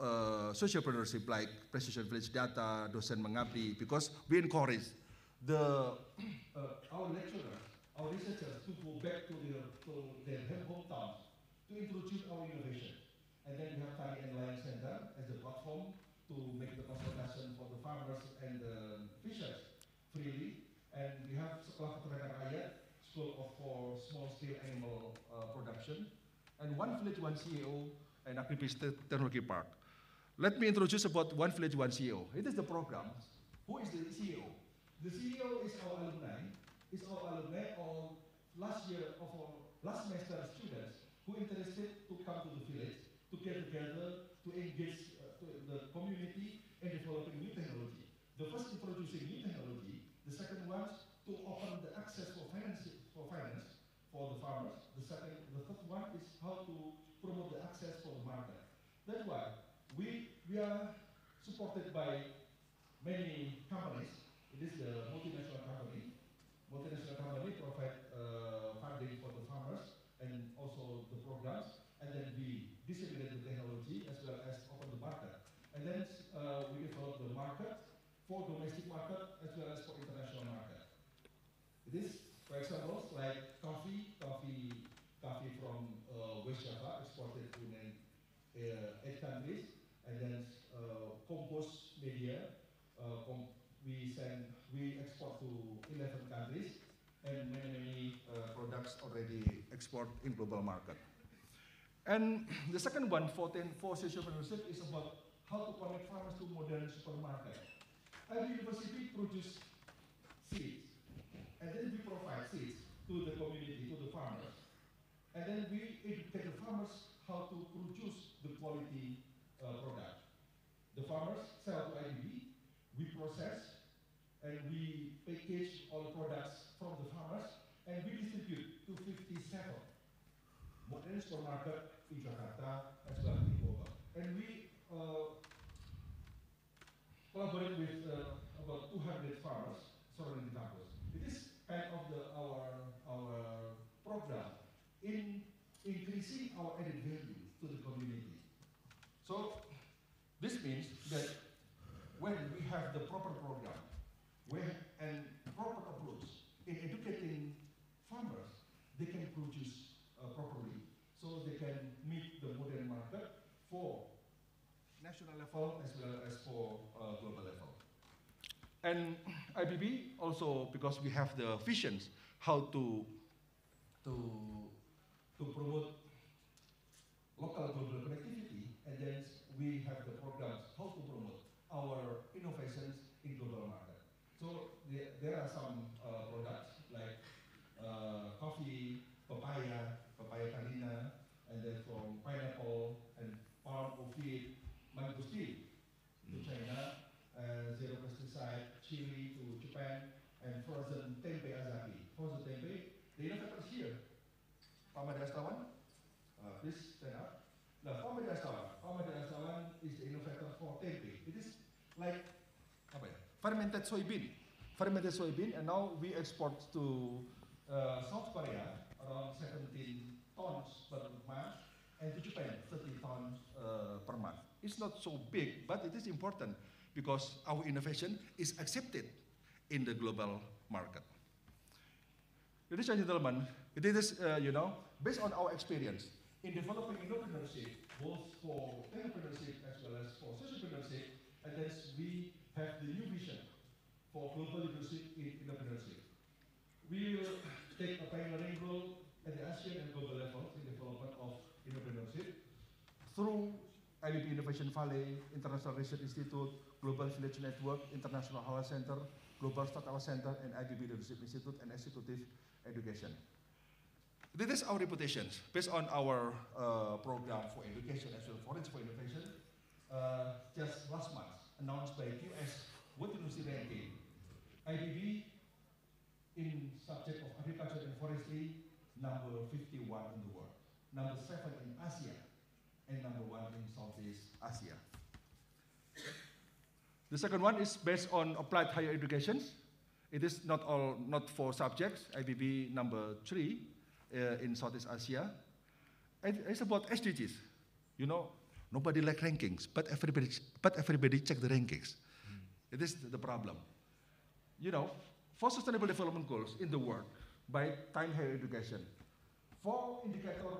sociopreneurship like precision village data, dosen mengabdi, because we encourage our lecturers, our researchers to go back to their hometowns to introduce our innovation. And then we have Tani and Lion Center as the platform to make the consultation for the farmers and the fishers freely. And we have Sekolah Peternakan Rakyat, School for Small-Scale Animal Production, and One Village, One CEO, and Agribusiness Technology Park. Let me introduce about One Village, One CEO. It is the program. Who is the CEO? The CEO is our alumni. It's our alumni or last semester students who interested to come to the village, to get together, to engage the community in developing new technology. The first introducing new technology, the second one to open the access for finance for the farmers. The third one is how to promote the access for the market. That's why we are supported by many companies. It is the multinational company. Multinational company provide funding for the farmers and also the programs, and then we disseminate the technology as well as open the market. And then we develop the market for domestic market as well as for international market. It is, for example, like coffee from West Java exported to 8 countries, and then compost media we export to 11 countries, and many products already export in global market. And the second one for sociopreneurship is about how to connect farmers to modern supermarket. IPB University produce seeds, and then we provide seeds to the community, to the farmers. And then we educate the farmers how to produce the quality product. The farmers sell to IPB, we process, and we package all products from the farmers, and we distribute to 57 modern supermarket in Jakarta as well as in Bogor. And we collaborate with about 200 farmers surrounding the campus. It is kind of our program in increasing our added value to the community. So this means that when we have the proper program and proper approach in educating farmers, they can produce properly, so they can meet the modern market for national level as well as for global level. And IBB also, because we have the visions how to promote local global connectivity, and then we have the programs how to promote our innovations in global market. So there are some products like coffee, papaya canina, and then from pineapple and palm oil, mangosteen to China, zero pesticide, chili to Japan, and frozen tempeh azaki. Frozen tempeh, the innovators here. Pamadi Astawan, please stand up. Now, Pamadi Astawan is the innovator for tempeh. It is like fermented soybean, and now we export to South Korea around 17 tons per month, and to Japan 30 tons per month. It's not so big, but it is important because our innovation is accepted in the global market. Ladies and gentlemen, it is, based on our experience in developing entrepreneurship, both for entrepreneurship as well as for socialpreneurship, and then we have the new vision for global leadership in entrepreneurship. We will take a pioneering role at the ASEAN and global levels in development of entrepreneurship through IBB Innovation Valley, International Research Institute, Global Village Network, International Halal Center, Global Startup Center, and IBB Leadership Institute and Executive Education. This is our reputation based on our program for education as well as for innovation. Just last month, announced by QS World University Ranking, IBB in subject of agriculture and forestry, number 51 in the world, number 7 in Asia, and number 1 in Southeast Asia. The second one is based on applied higher education. It is not for subjects. IBB number 3 in Southeast Asia. It's about SDGs. You know, nobody likes rankings, but everybody check the rankings. It is the problem. You know, for sustainable development goals in the world by time higher education, for indicator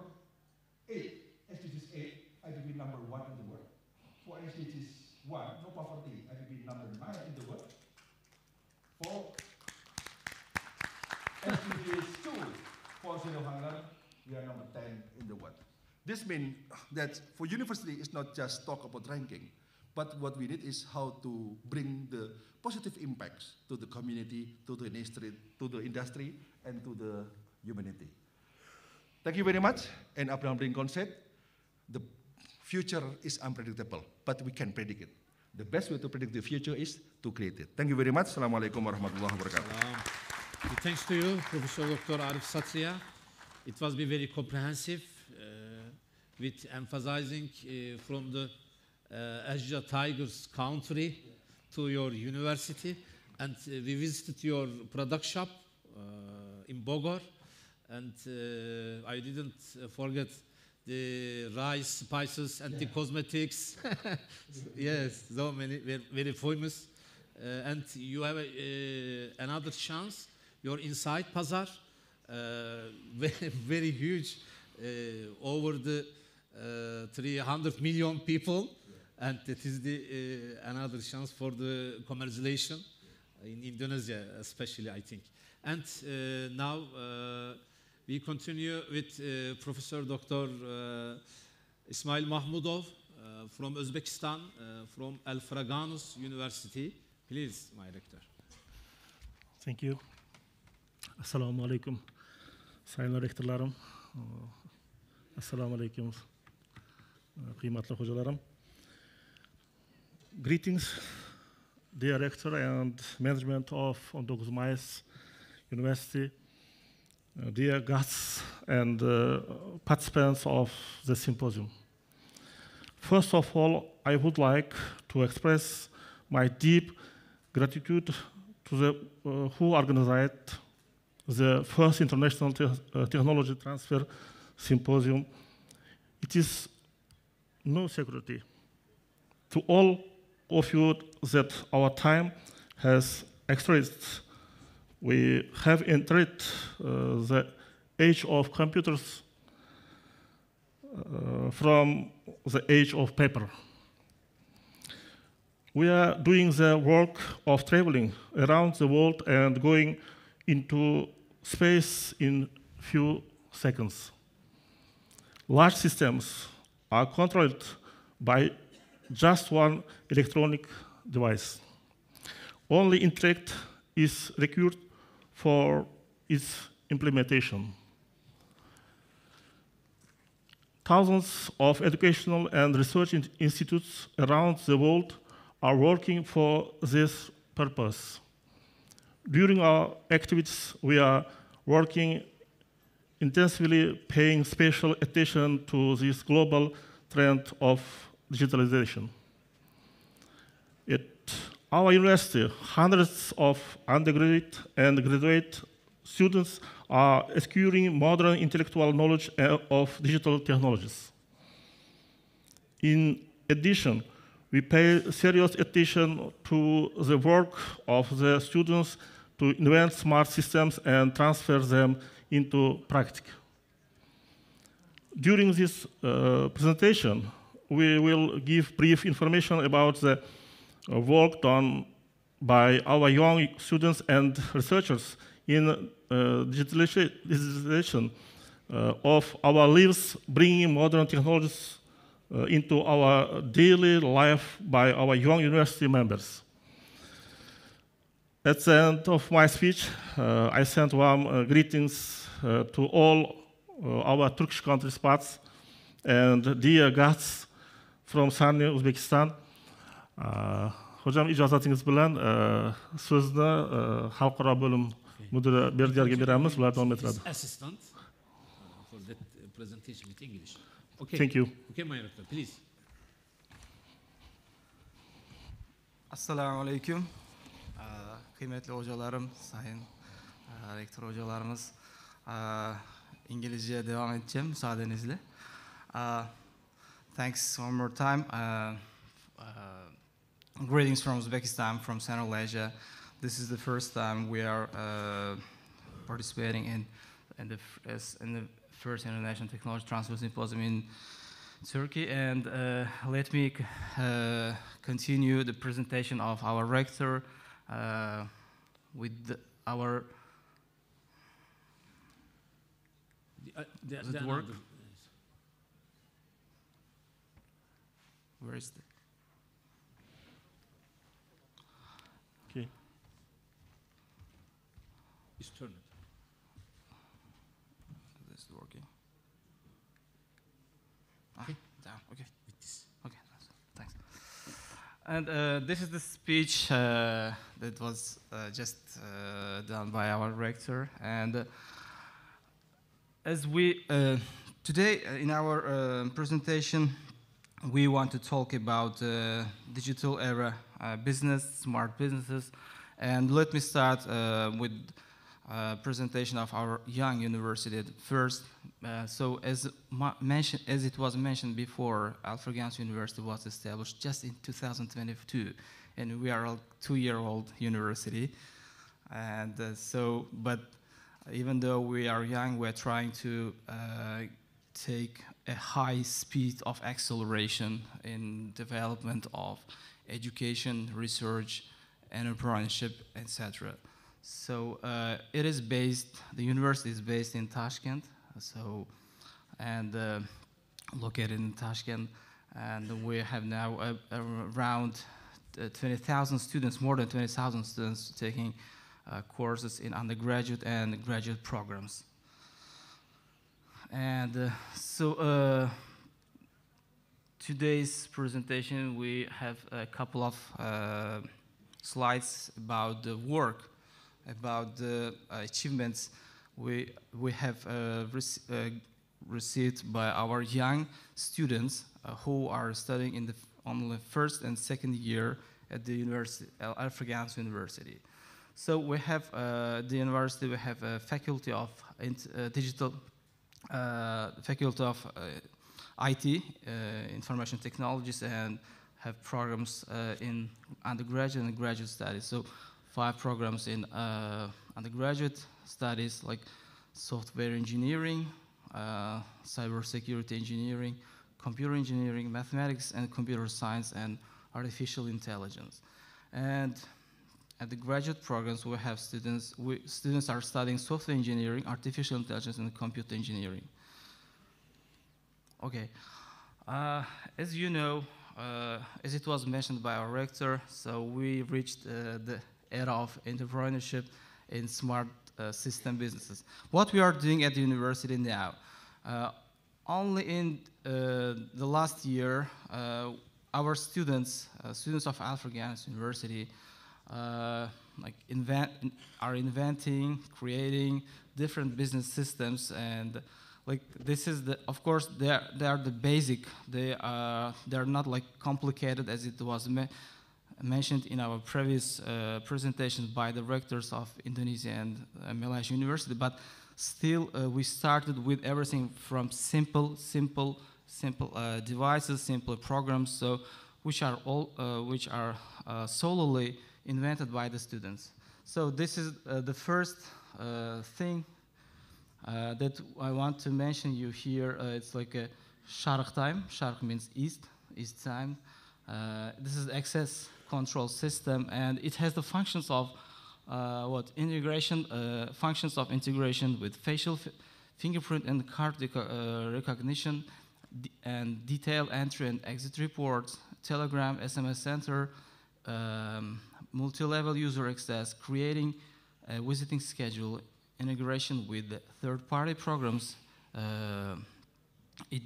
8, SDGs 8, IBB number 1 in the world. For SDGs 1, no poverty, IBB number 9 in the world. For SDGs 2, for zero hunger, we are number 10 in the world. This means that for university, it's not just talk about ranking, but what we need is how to bring the positive impacts to the community, to the industry, and to the humanity. Thank you very much. And Abraham Lincoln concept, the future is unpredictable, but we can predict it. The best way to predict the future is to create it. Thank you very much. Assalamualaikum warahmatullahi wabarakatuh. Thanks to you, Professor Dr. Arif Satria. It was very comprehensive, with emphasizing from the Asia Tigers country to your university, and we visited your product shop in Bogor, and I didn't forget the rice, spices, and the cosmetics. Yes, so many, very famous. And you have another chance, your Inside Pazar, very huge, over the 300 million people, and it is the another chance for the commercialization in Indonesia, especially, I think. And now we continue with Professor Dr. Ismail Mahmudov from Uzbekistan, from Al Fraganus University. Please, my rector. Thank you. Assalamu alaikum. Sayın rektörlerim. Assalamu alaikum. Kıymetli hocalarım. Greetings, dear rector and management of Ondokuz Mayıs University, dear guests and participants of the symposium. First of all, I would like to express my deep gratitude to the who organized the first International Technology Transfer Symposium. It is no security to all of you that our time has exceeded. We have entered the age of computers from the age of paper. We are doing the work of traveling around the world and going into space in few seconds. Large systems are controlled by just one electronic device. Only intellect is required for its implementation. Thousands of educational and research institutes around the world are working for this purpose. During our activities, we are working intensively, paying special attention to this global trend of digitalization. At our university, hundreds of undergraduate and graduate students are acquiring modern intellectual knowledge of digital technologies. In addition, we pay serious attention to the work of the students to invent smart systems and transfer them into practice. During this presentation, we will give brief information about the work done by our young students and researchers in digitalization of our lives, bringing modern technologies into our daily life by our young university members. At the end of my speech, I send warm greetings to all our Turkish counterparts and dear guests from sunny Uzbekistan. Hocam icazatınız bilen sözünü halkara bölüm müdürü Berdiar'ga beramiz. Ular davom ettiradi. Assistant for that presentation with English. Okay. Thank you. Okay, my director, please. Assalamu alaikum. Kıymetli hocalarım, sayın rektör hocalarımız, İngilizceye devam edeceğim müsaadenizle. Thanks one more time. Greetings from Uzbekistan, from Central Asia. This is the first time we are participating in the first International Technology Transfer Symposium in Turkey, and let me continue the presentation of our rector with our. Does it work? Where is the? Okay. It's turned. This is working. Okay. Down. Okay. Okay. Thanks. And this is the speech that was just done by our rector. And as we today in our presentation, we want to talk about digital era business, smart businesses, and let me start with presentation of our young university first. So as it was mentioned before, Alfred Gans University was established just in 2022, and we are a 2-year-old university. And but even though we are young, we're trying to take a high speed of acceleration in development of education, research, entrepreneurship, etc. So it is based. The university is based in Tashkent, located in Tashkent, and we have now around 20,000 students, more than 20,000 students taking courses in undergraduate and graduate programs. And today's presentation, we have a couple of slides about the work, about the achievements we have received by our young students who are studying in the only first and second year at the university, Afrikaans University. So we have the university. We have a faculty of digital, faculty of IT, information technologies, and have programs in undergraduate and graduate studies. So 5 programs in undergraduate studies, like software engineering, cybersecurity engineering, computer engineering, mathematics and computer science, and artificial intelligence. And at the graduate programs, we have students are studying software engineering, artificial intelligence, and computer engineering. Okay, as you know, as it was mentioned by our rector, so we reached the era of entrepreneurship in smart system businesses. What we are doing at the university now, only in the last year, our students of Afrikaans University, are inventing, creating different business systems, and like this is the, of course, they are the basic. They are not like complicated as it was mentioned in our previous presentations by the rectors of Indonesia and Malaysia University. But still, we started with everything from simple devices, simple programs, so which are solely invented by the students. So this is the first thing that I want to mention you here. It's like a shark time. Shark means east time. This is access control system, and it has the functions of functions of integration with facial fingerprint and card recognition, and detailed entry and exit reports, telegram, SMS center, multi-level user access, creating a visiting schedule, integration with third-party programs,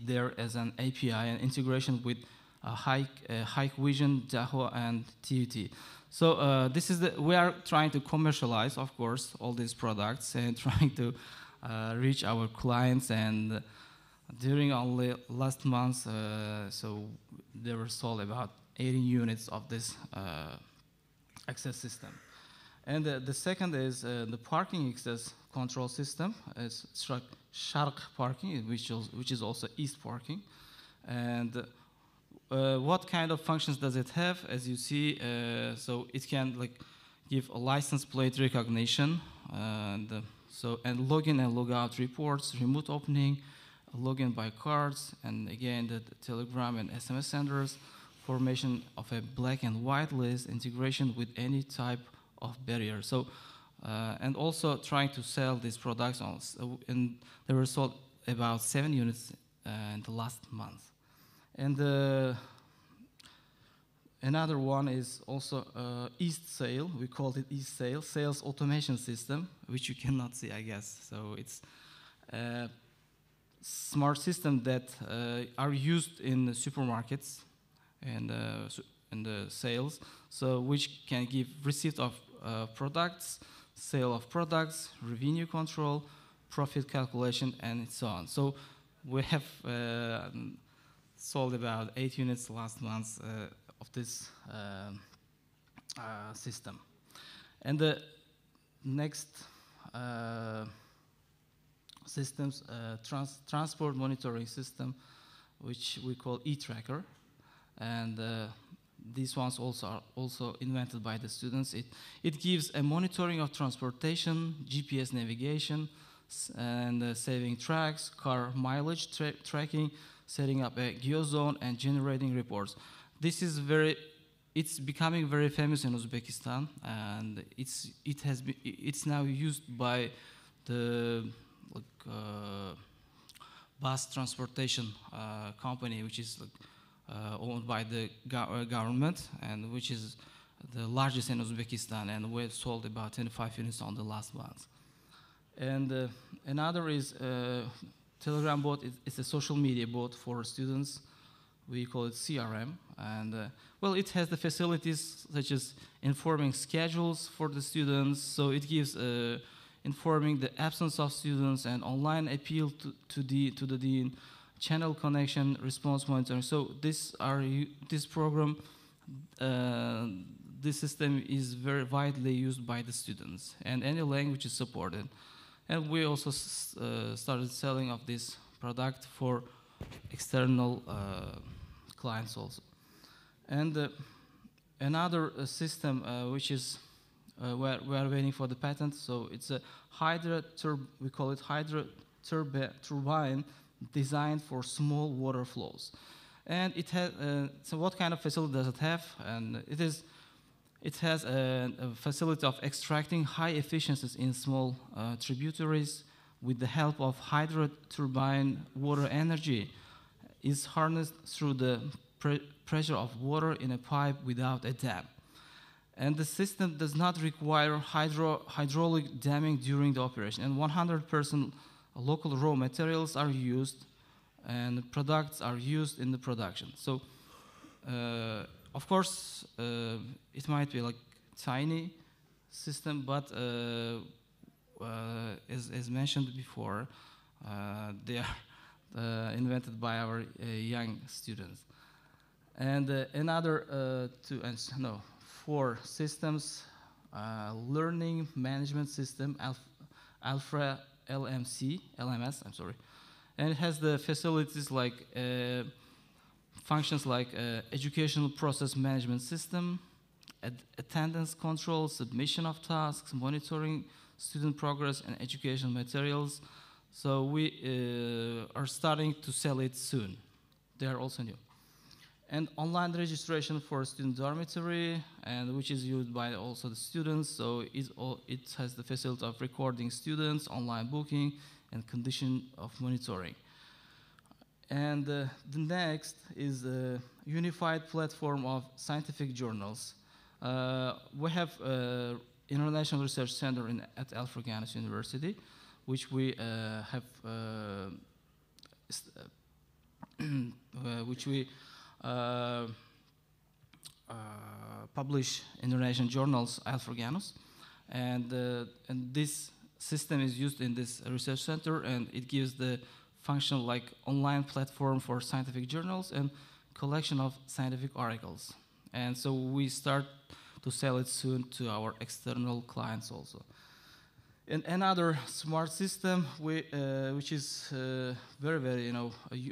there as an API, and integration with Hikvision, Dahua, and TUT. So this is we are trying to commercialize, of course, all these products and trying to reach our clients. And during only last month, so they were sold about 80 units of this access system. And the second is the parking access control system. It's Shark parking, which is also East parking. And what kind of functions does it have? As you see, so it can like give a license plate recognition, and login and logout reports, remote opening, login by cards, and again the telegram and SMS senders, formation of a black and white list, integration with any type of barrier. So and also trying to sell these products on, and they were sold about 7 units in the last month. And another one is also East Sale. We called it East Sale, sales automation system, which you cannot see, I guess. So it's a smart system that are used in the supermarkets and the sales, so which can give receipt of products, sale of products, revenue control, profit calculation, and so on. So we have sold about 8 units last month of this system. And the next systems, transport monitoring system, which we call e-tracker. And these ones are also invented by the students. It gives a monitoring of transportation, GPS navigation, and saving tracks, car mileage tracking, setting up a geozone, and generating reports. This is it's becoming very famous in Uzbekistan, and it's now used by the bus transportation company, which is owned by the government, and which is the largest in Uzbekistan, and we've sold about 25 units on the last month. And another is Telegram bot. It's a social media bot for students. We call it CRM, and well, it has the facilities such as informing schedules for the students. So it gives informing the absence of students, and online appeal to the dean, channel connection, response monitoring. So this program, this system is very widely used by the students, and any language is supported. And we also started selling of this product for external clients also. And another system which is we are waiting for the patent. So it's a we call it hydro turbine designed for small water flows. And it has so what kind of facility does it have? And it has a facility of extracting high efficiencies in small tributaries with the help of hydro turbine. Water energy is harnessed through the pressure of water in a pipe without a dam. And the system does not require hydraulic damming during the operation. And 100% local raw materials are used and products are used in the production. So, of course, it might be like tiny system, but as mentioned before, they are invented by our young students. And another 4 systems, learning management system, LMS, I'm sorry. And it has the facilities like functions like educational process management system, attendance control, submission of tasks, monitoring student progress, and educational materials. So we are starting to sell it soon. They are also new. And online registration for student dormitory, and which is used by also the students. So it has the facility of recording students, online booking, and condition of monitoring. And the next is a unified platform of scientific journals. We have an International Research Center at Al Farghani's University, which we publish international journals, Al Farghani's, and this system is used in this research center, and it gives the function like online platform for scientific journals and collection of scientific articles. And so we start to sell it soon to our external clients also. And another smart system which is very, very,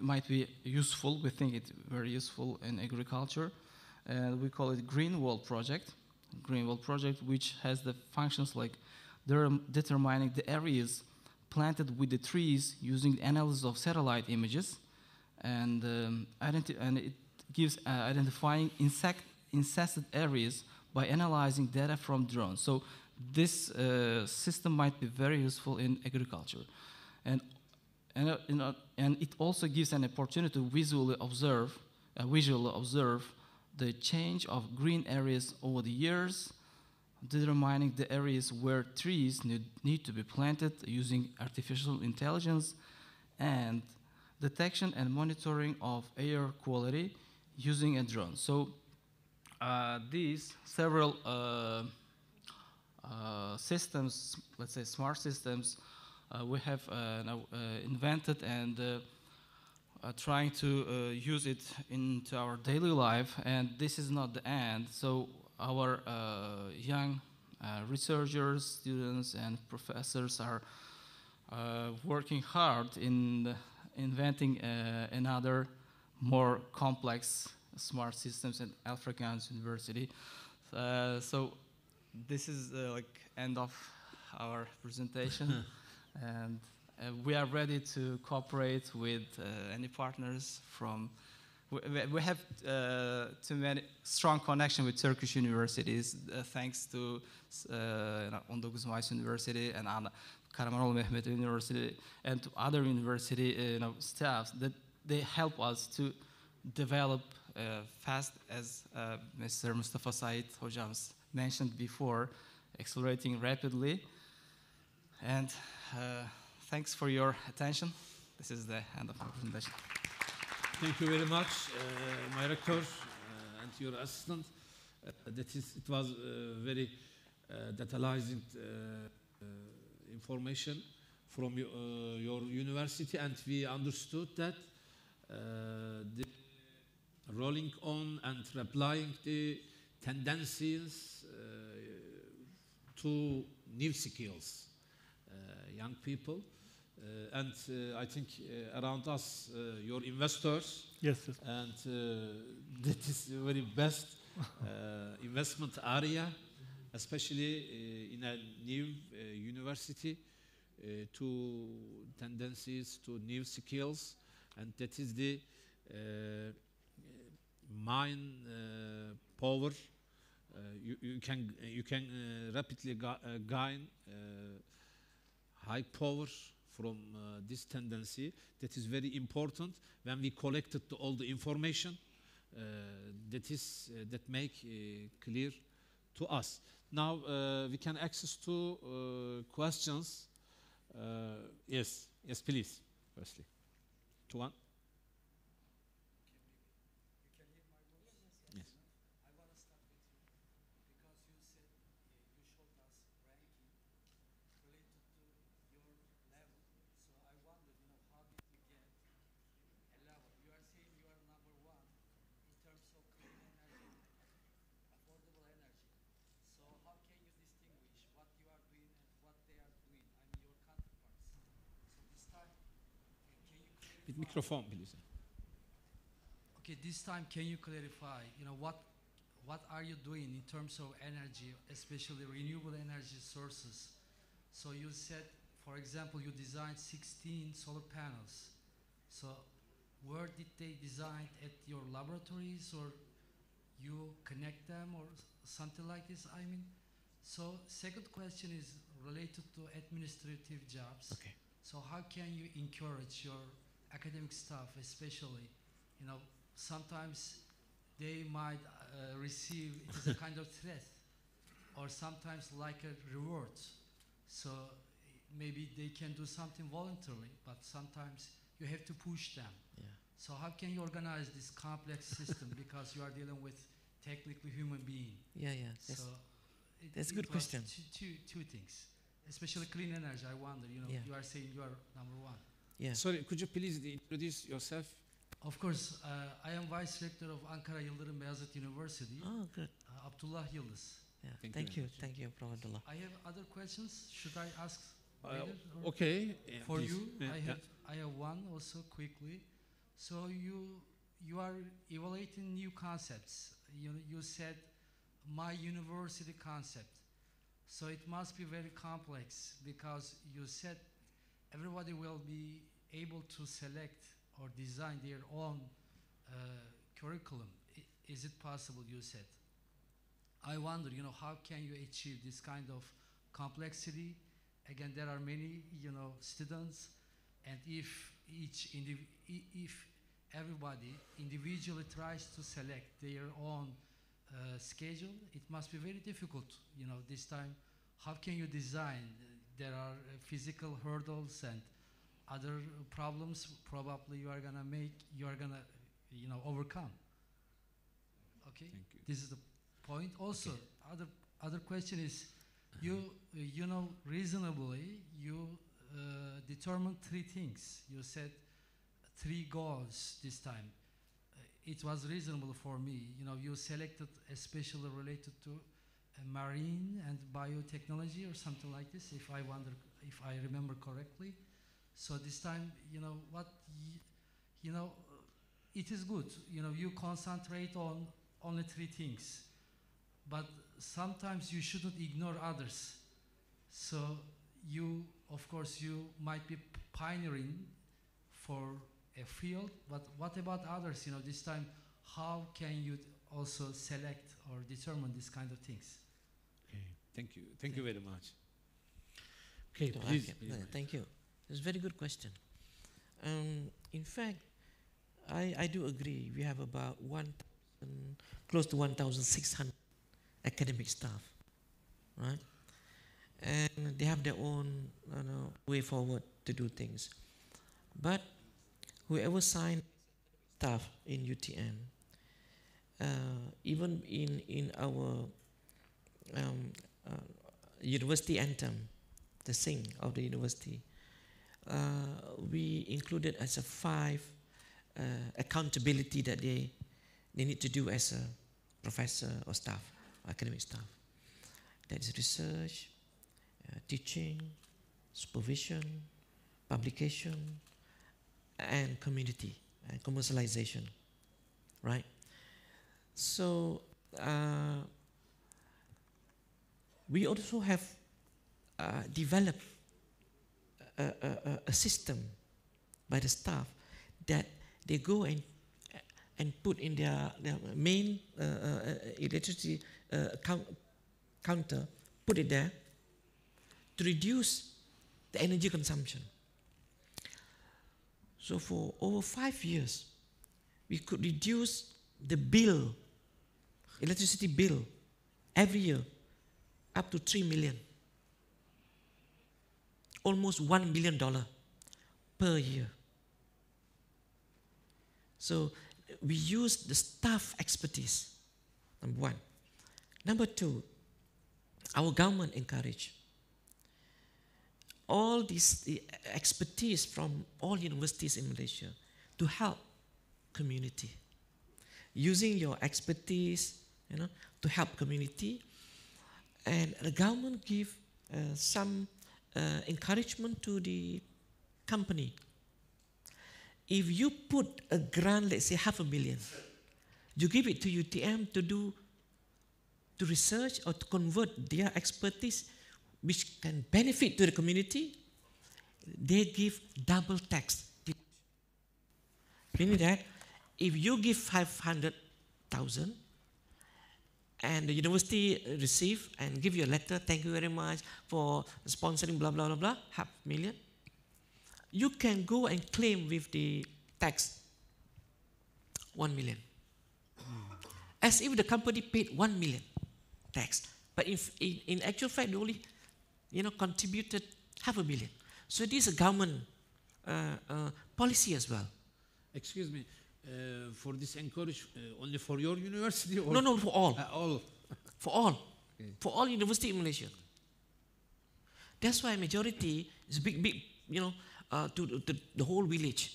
might be useful. We think it's very useful in agriculture. And we call it Green Wall Project. Green Wall Project, which has the functions like determining the areas planted with the trees using the analysis of satellite images, and it gives identifying infested areas by analyzing data from drones. So this system might be very useful in agriculture, and it also gives an opportunity to visually observe the change of green areas over the years, determining the areas where trees need to be planted using artificial intelligence, and detection and monitoring of air quality using a drone. So these several systems, let's say smart systems, we have now invented and trying to use it into our daily life, and this is not the end. So our young researchers, students, and professors are working hard in inventing another more complex smart systems at Al Farghani's University. So this is like end of our presentation, and we are ready to cooperate with any partners from. We have too many strong connection with Turkish universities, thanks to Ondokuz Mayıs Üniversitesi and Karamanoğlu Mehmet University and to other university staffs that they help us to develop fast, as Mr. Mustafa Said Hocam's mentioned before, accelerating rapidly. And thanks for your attention. This is the end of my presentation. Thank you very much, my rector and your assistant. It was very detailed information from your university, and we understood that the rolling on and applying the tendencies to new skills, young people, and I think around us, your investors, Yes, yes. and that is the very best investment area, especially in a new university, to tendencies to new skills, and that is the mind power. You can rapidly gain high power from this tendency. That is very important when we collected all the information. That make clear to us. Now we can access to questions. Yes, please. Firstly, to one. Yes. I want to start with you because you said you showed us ranking related to your level. So I wonder, how did you get a level? You are saying you are number one in terms of clean energy, affordable energy. So how can you distinguish what you are doing and what they are doing? I mean, your counterparts. So this time, can you clarify? With microphone, please. Okay, this time can you clarify, what are you doing in terms of energy, especially renewable energy sources? So you said, for example, you designed 16 solar panels. So where did they design, at your laboratories, or you connect them, or something like this? I mean, so second question is related to administrative jobs. Okay. So how can you encourage your academic staff, especially, sometimes they might receive it as a kind of threat, or sometimes like a reward. So maybe they can do something voluntarily, but sometimes you have to push them. Yeah. So how can you organize this complex system, because you are dealing with technically human being? Yeah. That's a good was question. Two things, especially clean energy. I wonder, Yeah. you are saying you are number one. Yeah. Sorry, could you please introduce yourself? Of course, I am Vice Rector of Ankara Yıldırım Beyazıt University, Oh, good. Abdullah Yıldız. Yeah. Thank you Thank very you. much. Thank you, Professor. I have other questions. Should I ask later, or Okay. for please. you? Yeah. I have one also quickly. So you are evaluating new concepts. You said my university concept. So it must be very complex, because you said everybody will be able to select or design their own curriculum. Is it possible, you said? I wonder, how can you achieve this kind of complexity? Again, there are many, students, and if everybody individually tries to select their own schedule, it must be very difficult, this time. How can you design? There are physical hurdles and other problems probably you are gonna overcome. Okay? Thank you. This is the point. Also, other question is, you reasonably, you determined three things. You said 3 goals this time. It was reasonable for me. You selected especially related to marine and biotechnology or something like this, if I remember correctly. So this time, it is good. You concentrate on only 3 things, but sometimes you shouldn't ignore others. So of course, you might be pioneering for a field, but what about others? This time, how can you also select or determine these kind of things? Okay. Thank you. Thank you very much. Okay, So, please. Thank you. It's a very good question. In fact, I do agree. We have about close to 1,600 academic staff, right? And they have their own way forward to do things. But whoever signed staff in UTM, even in our university anthem, the SING of the university, we included as a 5 accountability that they need to do as a professor or staff, academic staff. That is research, teaching, supervision, publication, and community and commercialization, right? So we also have developed a system by the staff that they go and put in their main electricity counter, put it there to reduce the energy consumption. So for over 5 years, we could reduce the bill, electricity bill, every year up to 3 million. Almost $1 million per year. So we use the staff expertise, number 1. Number 2, our government encourage all the expertise from all universities in Malaysia to help community. Using your expertise, to help community, and the government give some encouragement to the company. If you put a grant, let's say $500,000, you give it to UTM to research or to convert their expertise, which can benefit to the community, they give double tax. Meaning that if you give 500,000 and the university receive and give you a letter, thank you very much for sponsoring blah, blah, blah, blah, $500,000, you can go and claim with the tax 1 million. As if the company paid 1 million tax. But in actual fact, they only contributed $500,000. So this is a government policy as well. Excuse me, for this encourage only for your university? Or No, for all. All. For all. Okay. For all university in Malaysia. That's why majority is big, to the whole village.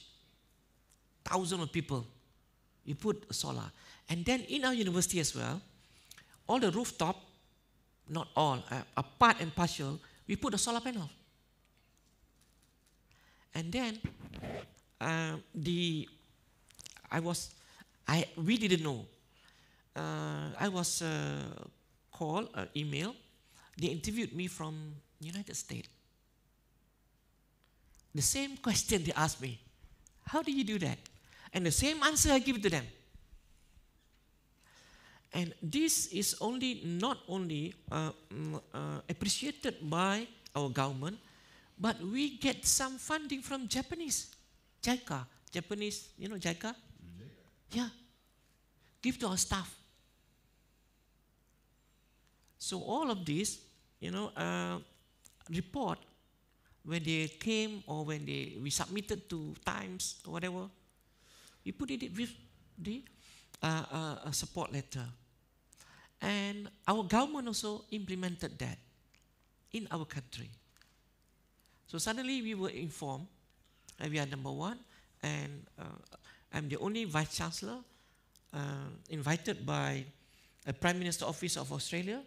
Thousands of people. You put solar. And then in our university as well, all the rooftop, not all, a part and partial, we put a solar panel. And then we didn't know. I was called, email. They interviewed me from United States. The same question they asked me. How do you do that? And the same answer I give to them. And this is not only appreciated by our government, but we get some funding from Japanese, JICA, Japanese, JICA? Yeah, give to our staff. So all of this, report, when they came or when we submitted to Times or whatever, we put it with the support letter. And our government also implemented that in our country. So suddenly we were informed that we are number 1, and I'm the only Vice Chancellor invited by the Prime Minister Office of Australia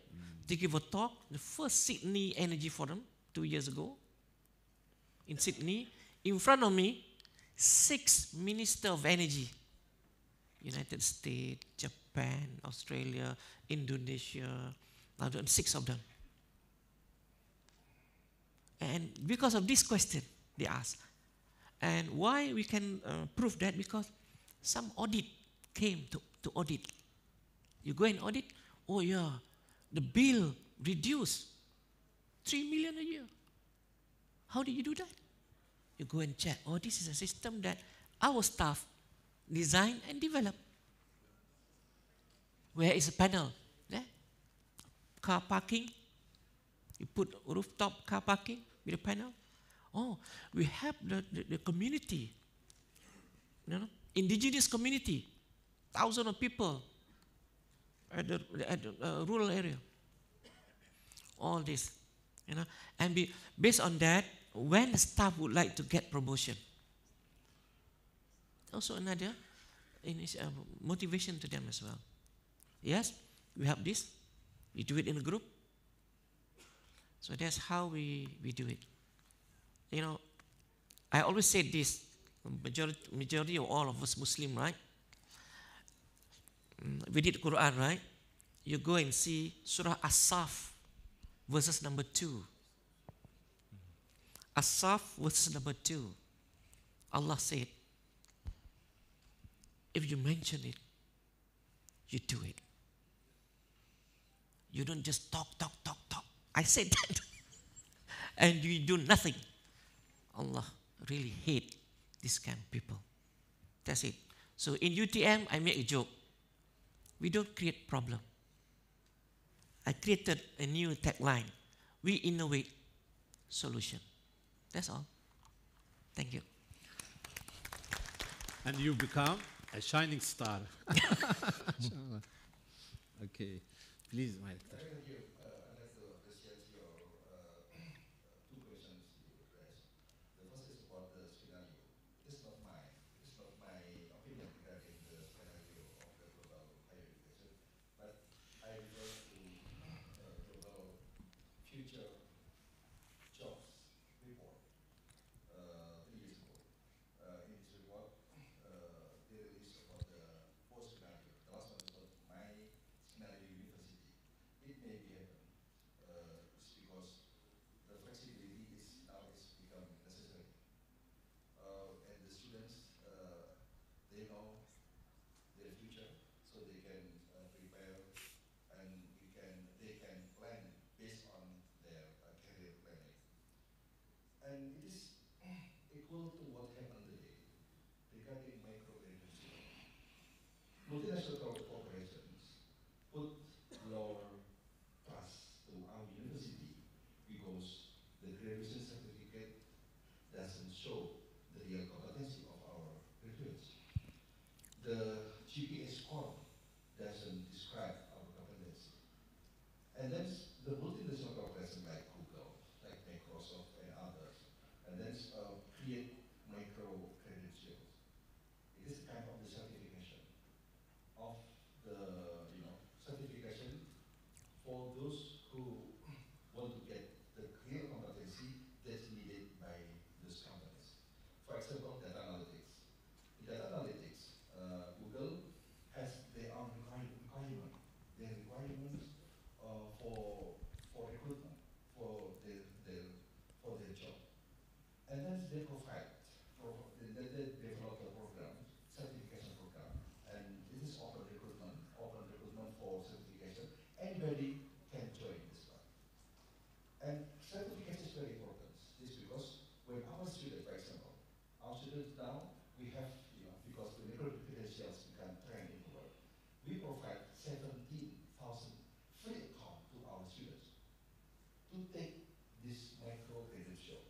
to give a talk, the first Sydney Energy Forum 2 years ago in Sydney. In front of me, 6 Ministers of Energy, United States, Japan, Australia, Indonesia, 6 of them. And because of this question, they asked. And why we can prove that? Because some audit came to audit. You go and audit, oh yeah, the bill reduced 3 million a year. How do you do that? You go and check, oh, this is a system that our staff designed and developed. Where is a panel? There. Car parking. You put rooftop car parking with a panel. Oh, we have the community, indigenous community, thousands of people at the rural area. All this You know, and based on that, when the staff would like to get promotion, also another motivation to them as well. Yes, we have this, we do it in a group. So that's how we do it. You know, I always say this, majority of all of us Muslim, right? We did Quran, right? You go and see Surah As-Saf, verses number 2. As-Saf, verses number 2. Allah said, if you mention it, you do it. You don't just talk. I said that. And you do nothing. Allah really hate this kind of people. That's it. So in UTM, I make a joke. We don't create problem. I created a new tagline. We innovate solution. That's all. Thank you. And you become a shining star. Okay. Please, my doctor. Thank you. I'd like to appreciate your two questions you addressed. The first is about the scenario. It's not my opinion regarding the scenario of the global higher education, but I refer to global future jobs report 3 years ago. In this report, they released about the four scenario. The last one is about my scenario university. It may be happen. It's because the flexibility is now become necessary. And the students, they know their future, so they can prepare, and they can plan based on their career planning. And it is equal to what happened today regarding micro-credential. Multinational corporations put lower trust to our university because the graduation certificate doesn't show the real competency of our graduates. The GPA score doesn't describe our competency. And then the multinational corporations like Google, like Microsoft and others, and then create micro-credentials. It is kind of the certification of the, certification for those who want to get the real competency that's needed by those companies. For example, data analytics. In data analytics, Google has their own requirement. Their requirements for recruitment for their job, and then they they develop a program, certification program, and this is open recruitment for certification. Anybody can join this one. And certification is very important. This is because when our students, for example, our students now, we have, because the micro credentials become trend in the world, we provide 17,000 free account to our students to take this micro credential,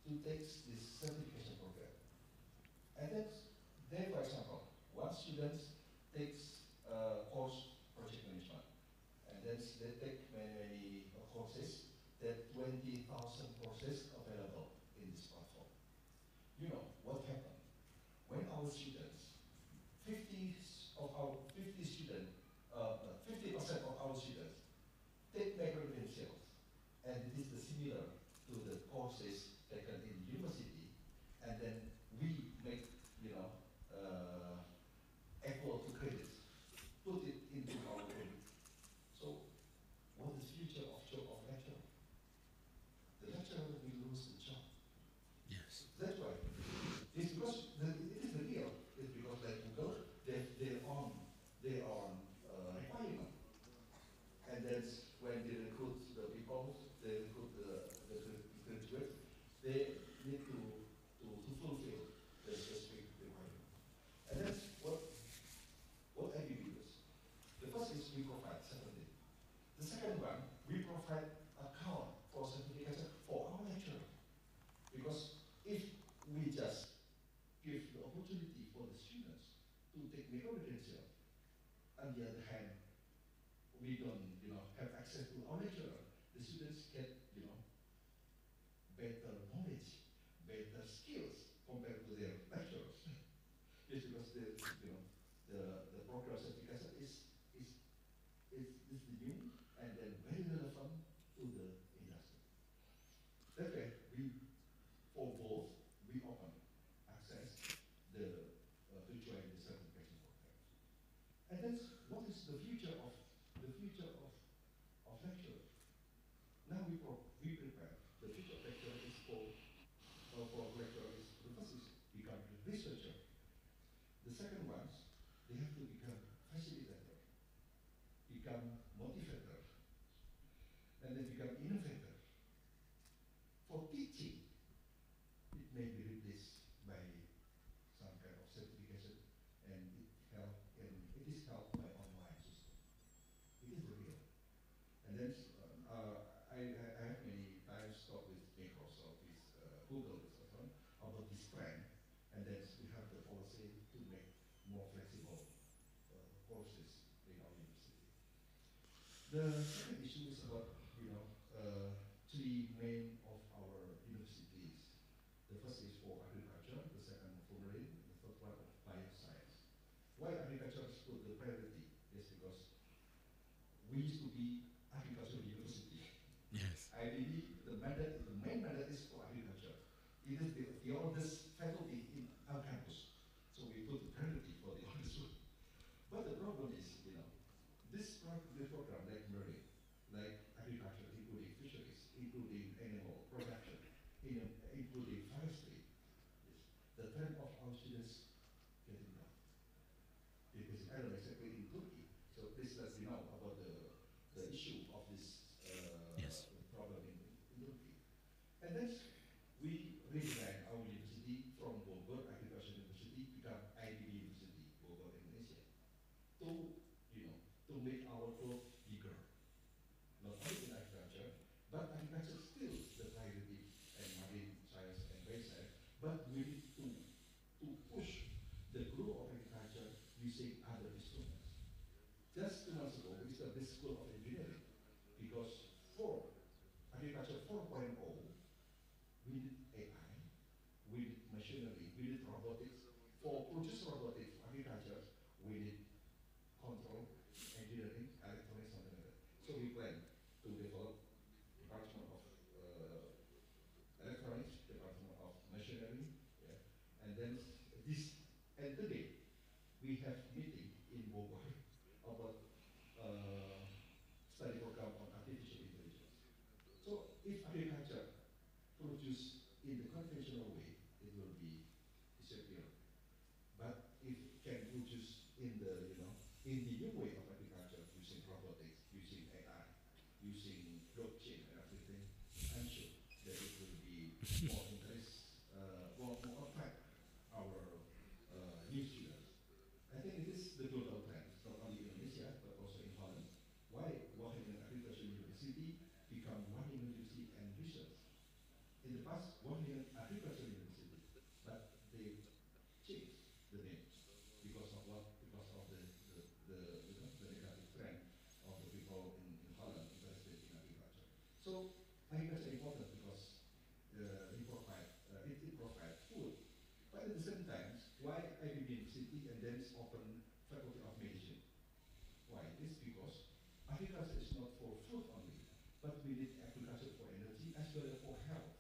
to take this certification program. And then, for example, one student takes course project management, and then they take many courses, that 20,000 courses available in this platform. You know what happened? When our students, 50% of our students take micro credentials, and it is similar to the courses taken in university, and then we make, equal to credits, put it into our credit. So, what is the future of job of lecturer? The lecturer will lose the job. Yes. That's why. It's because it is the real. It's because like Google, their own requirement. And that's when they recruit the people, they recruit the graduates, they need to fulfill the specific requirement. And that's what I believe is. The first is we provide certainty. The second one, we provide account for certification for our lecturer. Because if we just give the opportunity for the students to take micro credential, on the other hand, we don't, have access to our lecturer, the students get, better knowledge, better skills compared to their lecturers. Just because the program certification is new and then very relevant to the industry. That way, for both, we open access to join the certification program. And then, what is the future of lecturers? Now we prepare. The future of lecturer is for lecturer is the first is become researcher. The second ones, they have to become facilitator, become motivator, and then become innovator. For teaching, it may be replaced by some kind of certification, and it is helped by online system. It is real. And then I have many times talked with Microsoft, with Google, and so on, about this trend, and then we have the policy to make more flexible courses in our university. The second issue is about, three main of our universities. The first is for agriculture, the second for marine, and the third one of bioscience. Why agriculture is put the priority? Is because we used to be agricultural university. Yes. Ideally, the main mandate is for agriculture. It is the oldest faculty in our campus. So we put the priority for the oldest one. But the problem is, this program, like marine, like agriculture, including fisheries, including animal production, including forestry, the trend of our students getting down. Because I don't know exactly in Turkey. So please let me know about the issue of this Yes. problem in Turkey. And then we redesign our university from Bogor Agricultural University become IDB University, Bogor, Indonesia, to make our growth bigger. Not only in agriculture, but agriculture still the priority, and marine science and bioscience, but we need to push the growth of agriculture using other instruments. Just 2 months ago, we started this School of Engineering, because for agriculture 4.0, we need AI, we need machinery, we need robotics. For produce robotics for agriculture, we need control, engineering, electronics, something like that. So we plan to develop Department of Electronics, Department of Machinery, yeah. And then today we have meeting in Bogor about study program on artificial intelligence. So if agriculture produce in the conventional way, it will be disappear. But if it can produce in the new way of agriculture, using robotics, using AI, using blockchain and everything, I'm sure that it will be more interest, more attract our new students. I think it is the global trend, not only in Indonesia, but also in Holland. Why Wageningen Agricultural University become Wageningen University and Research? In the past, Wageningen Agricultural University, but they changed the name because of what? Because of the negative trend of the people in Holland interested in agriculture. So agriculture is important because it provides food. But at the same time, why IBB University and then open Faculty of Medicine? Why? It's because agriculture is not for food only, but we need agriculture for energy as well as for health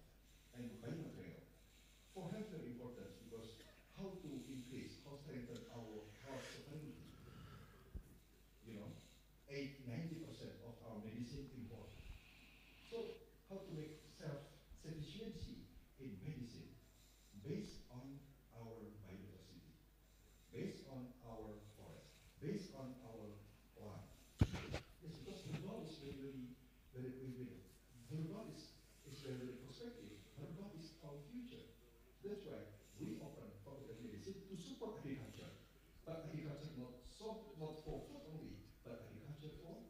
and biomaterial. For health very important because how to increase, how strengthen our health sovereignty. 90% of our medicine import. So how to make self-sufficiency in medicine based on our biodiversity, based on our forest, based on our land. Yes, because the world is very prospective. The world is our future. That's why we open faculty of medicine to support agriculture. But agriculture not for food only, but agriculture for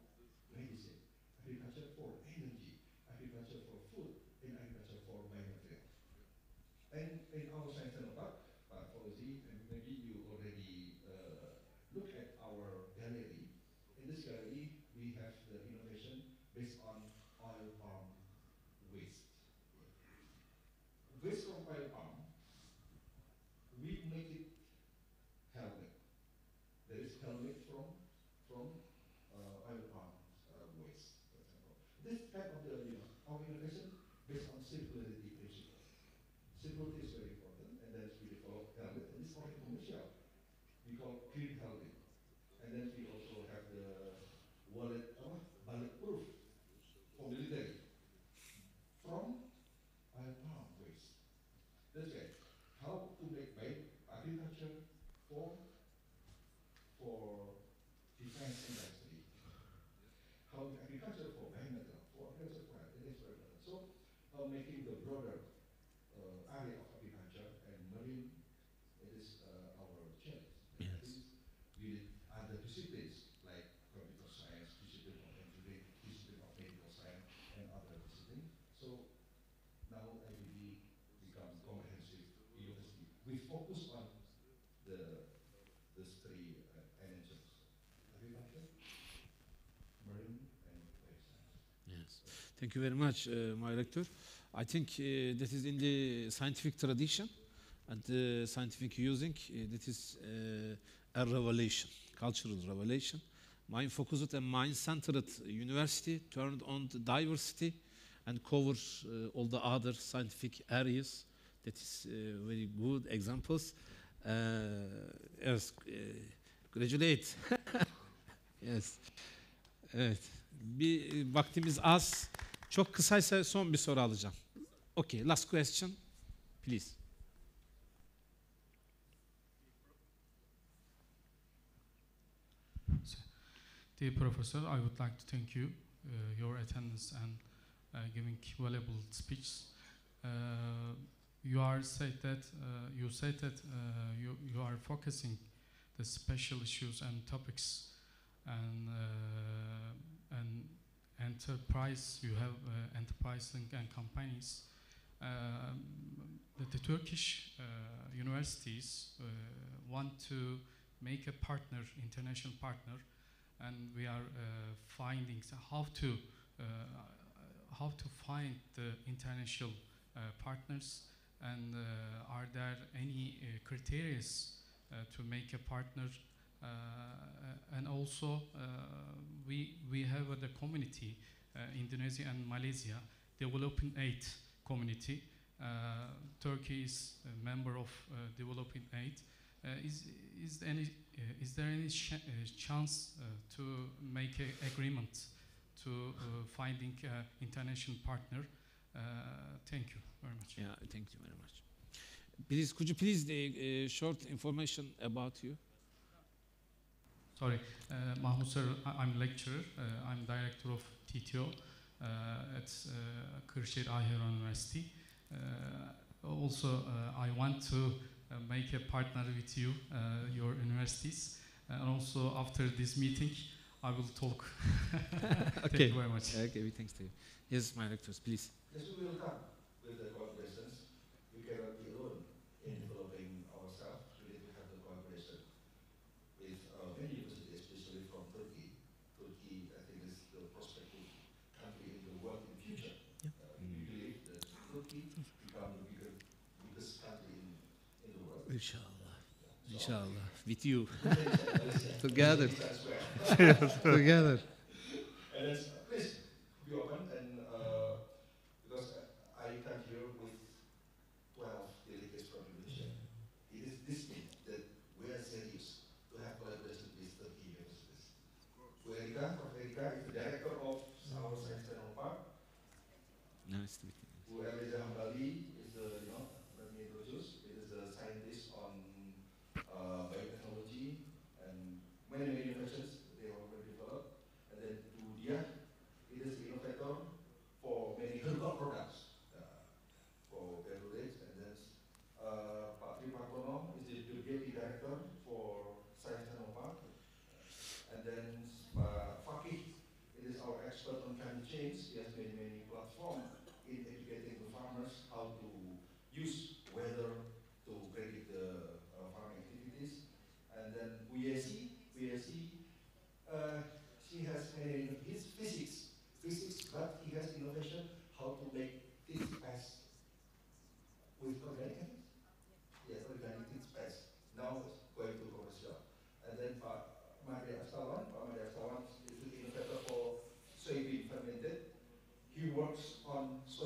medicine, agriculture for energy, agriculture for food, and agriculture for biomaterial. And in our science center park, policy, and maybe you already look at our gallery. In this gallery, we have the innovation based on oil palm waste. helmet from oil palm waste, for example. This kind of our innovation based on circularity principle. Circularity is very important, and then we develop helmet, and this is already commercial. We call green helmet, and then we also have the bulletproof for military from oil palm waste. That's it. How to make agriculture for defense industry. How agriculture for bimetal, for agriculture for it is very important. So making the broader area of agriculture and marine, it is our challenge. Yes. We need other disciplines like computer science, discipline of engineering, discipline of medical science, and other disciplines. So now IBD become comprehensive university. We focus on these three energies: agriculture, marine, and life science. Yes. Thank you very much, my rector. I think that is in the scientific tradition and scientific using. That is a revelation, cultural revelation. Mind-focused and mind-centered university turned on the diversity and covers all the other scientific areas. That is very good examples. Yes, graduate. Yes. Evet. Bir vaktimiz az. Çok kısaysa son bir soru alacağım. Okay, last question, please. Dear Professor, I would like to thank you, your attendance and giving valuable speech. You said that you are focusing the special issues and topics and enterprise. You have enterprising and companies. The Turkish universities want to make a partner, international partner, and we are finding how to find the international partners, and are there any criteria to make a partner, and also we have the community, Indonesia and Malaysia, developing aid community. Turkey is a member of developing aid. Is there any chance to make an agreement to finding an international partner? Thank you very much. Yeah, thank you very much. Please, could you please the short information about you? Sorry, Mahmut sir, I'm lecturer. I'm director of TTO at Kırşehir Ahero University. Also, I want to make a partner with you, your universities, and also after this meeting, I will talk. Okay. Thank you very much. Okay, thanks to you. Yes, my lectures, please. Yes, we will come with the collaborations. We cannot be alone in developing ourselves. We need to have the collaboration with many universities, especially from Turkey. Turkey, I think, is the prospective country in the world in the future. We believe that Turkey become the biggest country in the world. Inshallah. Inshallah. With you. Together. Together. And then, please be open, and because I come here with 12 delegates from Indonesia, this means that we are serious to have collaboration with 30 universities. Prof. Erika is the director of our Science Technopark. Nice to meet you. Eliza Hambali is the, let me introduce, it is a scientist on biotechnology and many innovations they already developed. And then Dia, it is the innovator for many herbal products for beverage. And then Pak Tripartono is the deputy director for Science Technopark. And then Fakih, it is our expert on climate change. He has many platforms in educating the farmers how to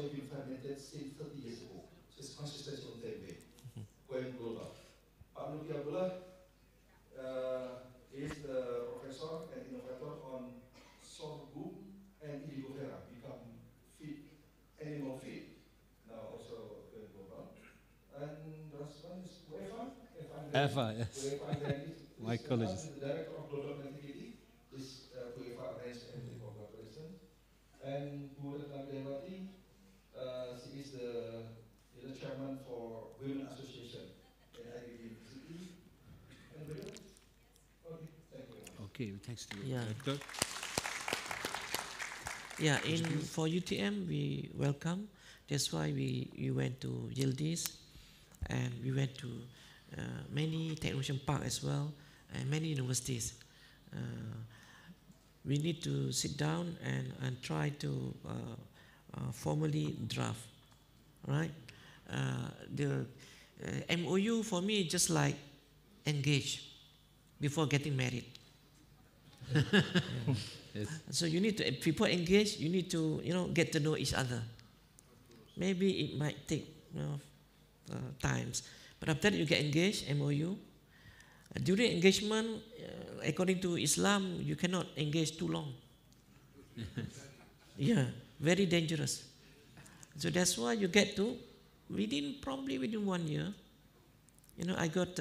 soybean fermented since 30 years ago. So it's consistent on that way, going global. Pak Nuki Abdullah is the professor and innovator on sorghum and indigo vera, become feed, animal feed, now also going global. And the last one is Eva, yes. My colleague. The director of global connectivity is Eva arranged and congratulations. And Bu Retna Dewati, she is the chairman for Women Association in IBB University. And okay, thank you. Okay, thanks to you, Yeah. Director. Yeah, for UTM we welcome. That's why we went to Yildiz, and we went to many technology park as well, and many universities. We need to sit down and try to formally draft, right? The MOU for me is just like engage before getting married. Yes. So you need to, before engage, you need to, get to know each other. Maybe it might take, times, but after that you get engaged, MOU. During engagement, according to Islam, you cannot engage too long. Yeah, very dangerous. So that's why you get to, probably within 1 year. I got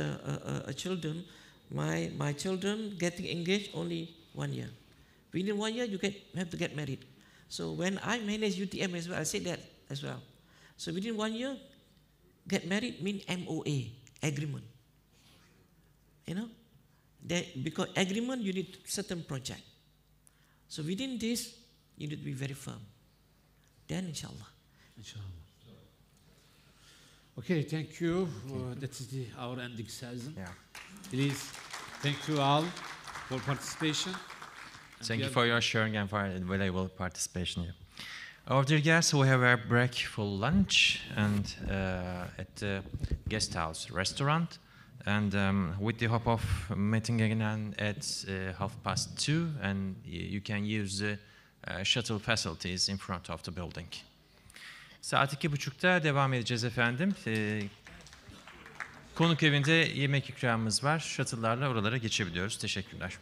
children. My children getting engaged only 1 year. Within 1 year, you have to get married. So when I manage UTM as well, I say that as well. So within 1 year, get married means MOA, agreement. Because agreement, you need certain project. So within this, you need to be very firm. Then, inshallah. Inshallah. Okay, thank you. That is our ending session. Yeah. Please, thank you all for participation. Thank you for your sharing and for valuable participation here. Our dear guests, we have a break for lunch and at the guest house restaurant. And with the hope of meeting again at 2:30, and you can use the shuttle facilities in front of the building. Saat 2:30'da devam edeceğiz efendim. Konuk evinde yemek ikramımız var. Shuttle'larla oralara geçebiliyoruz. Teşekkürler.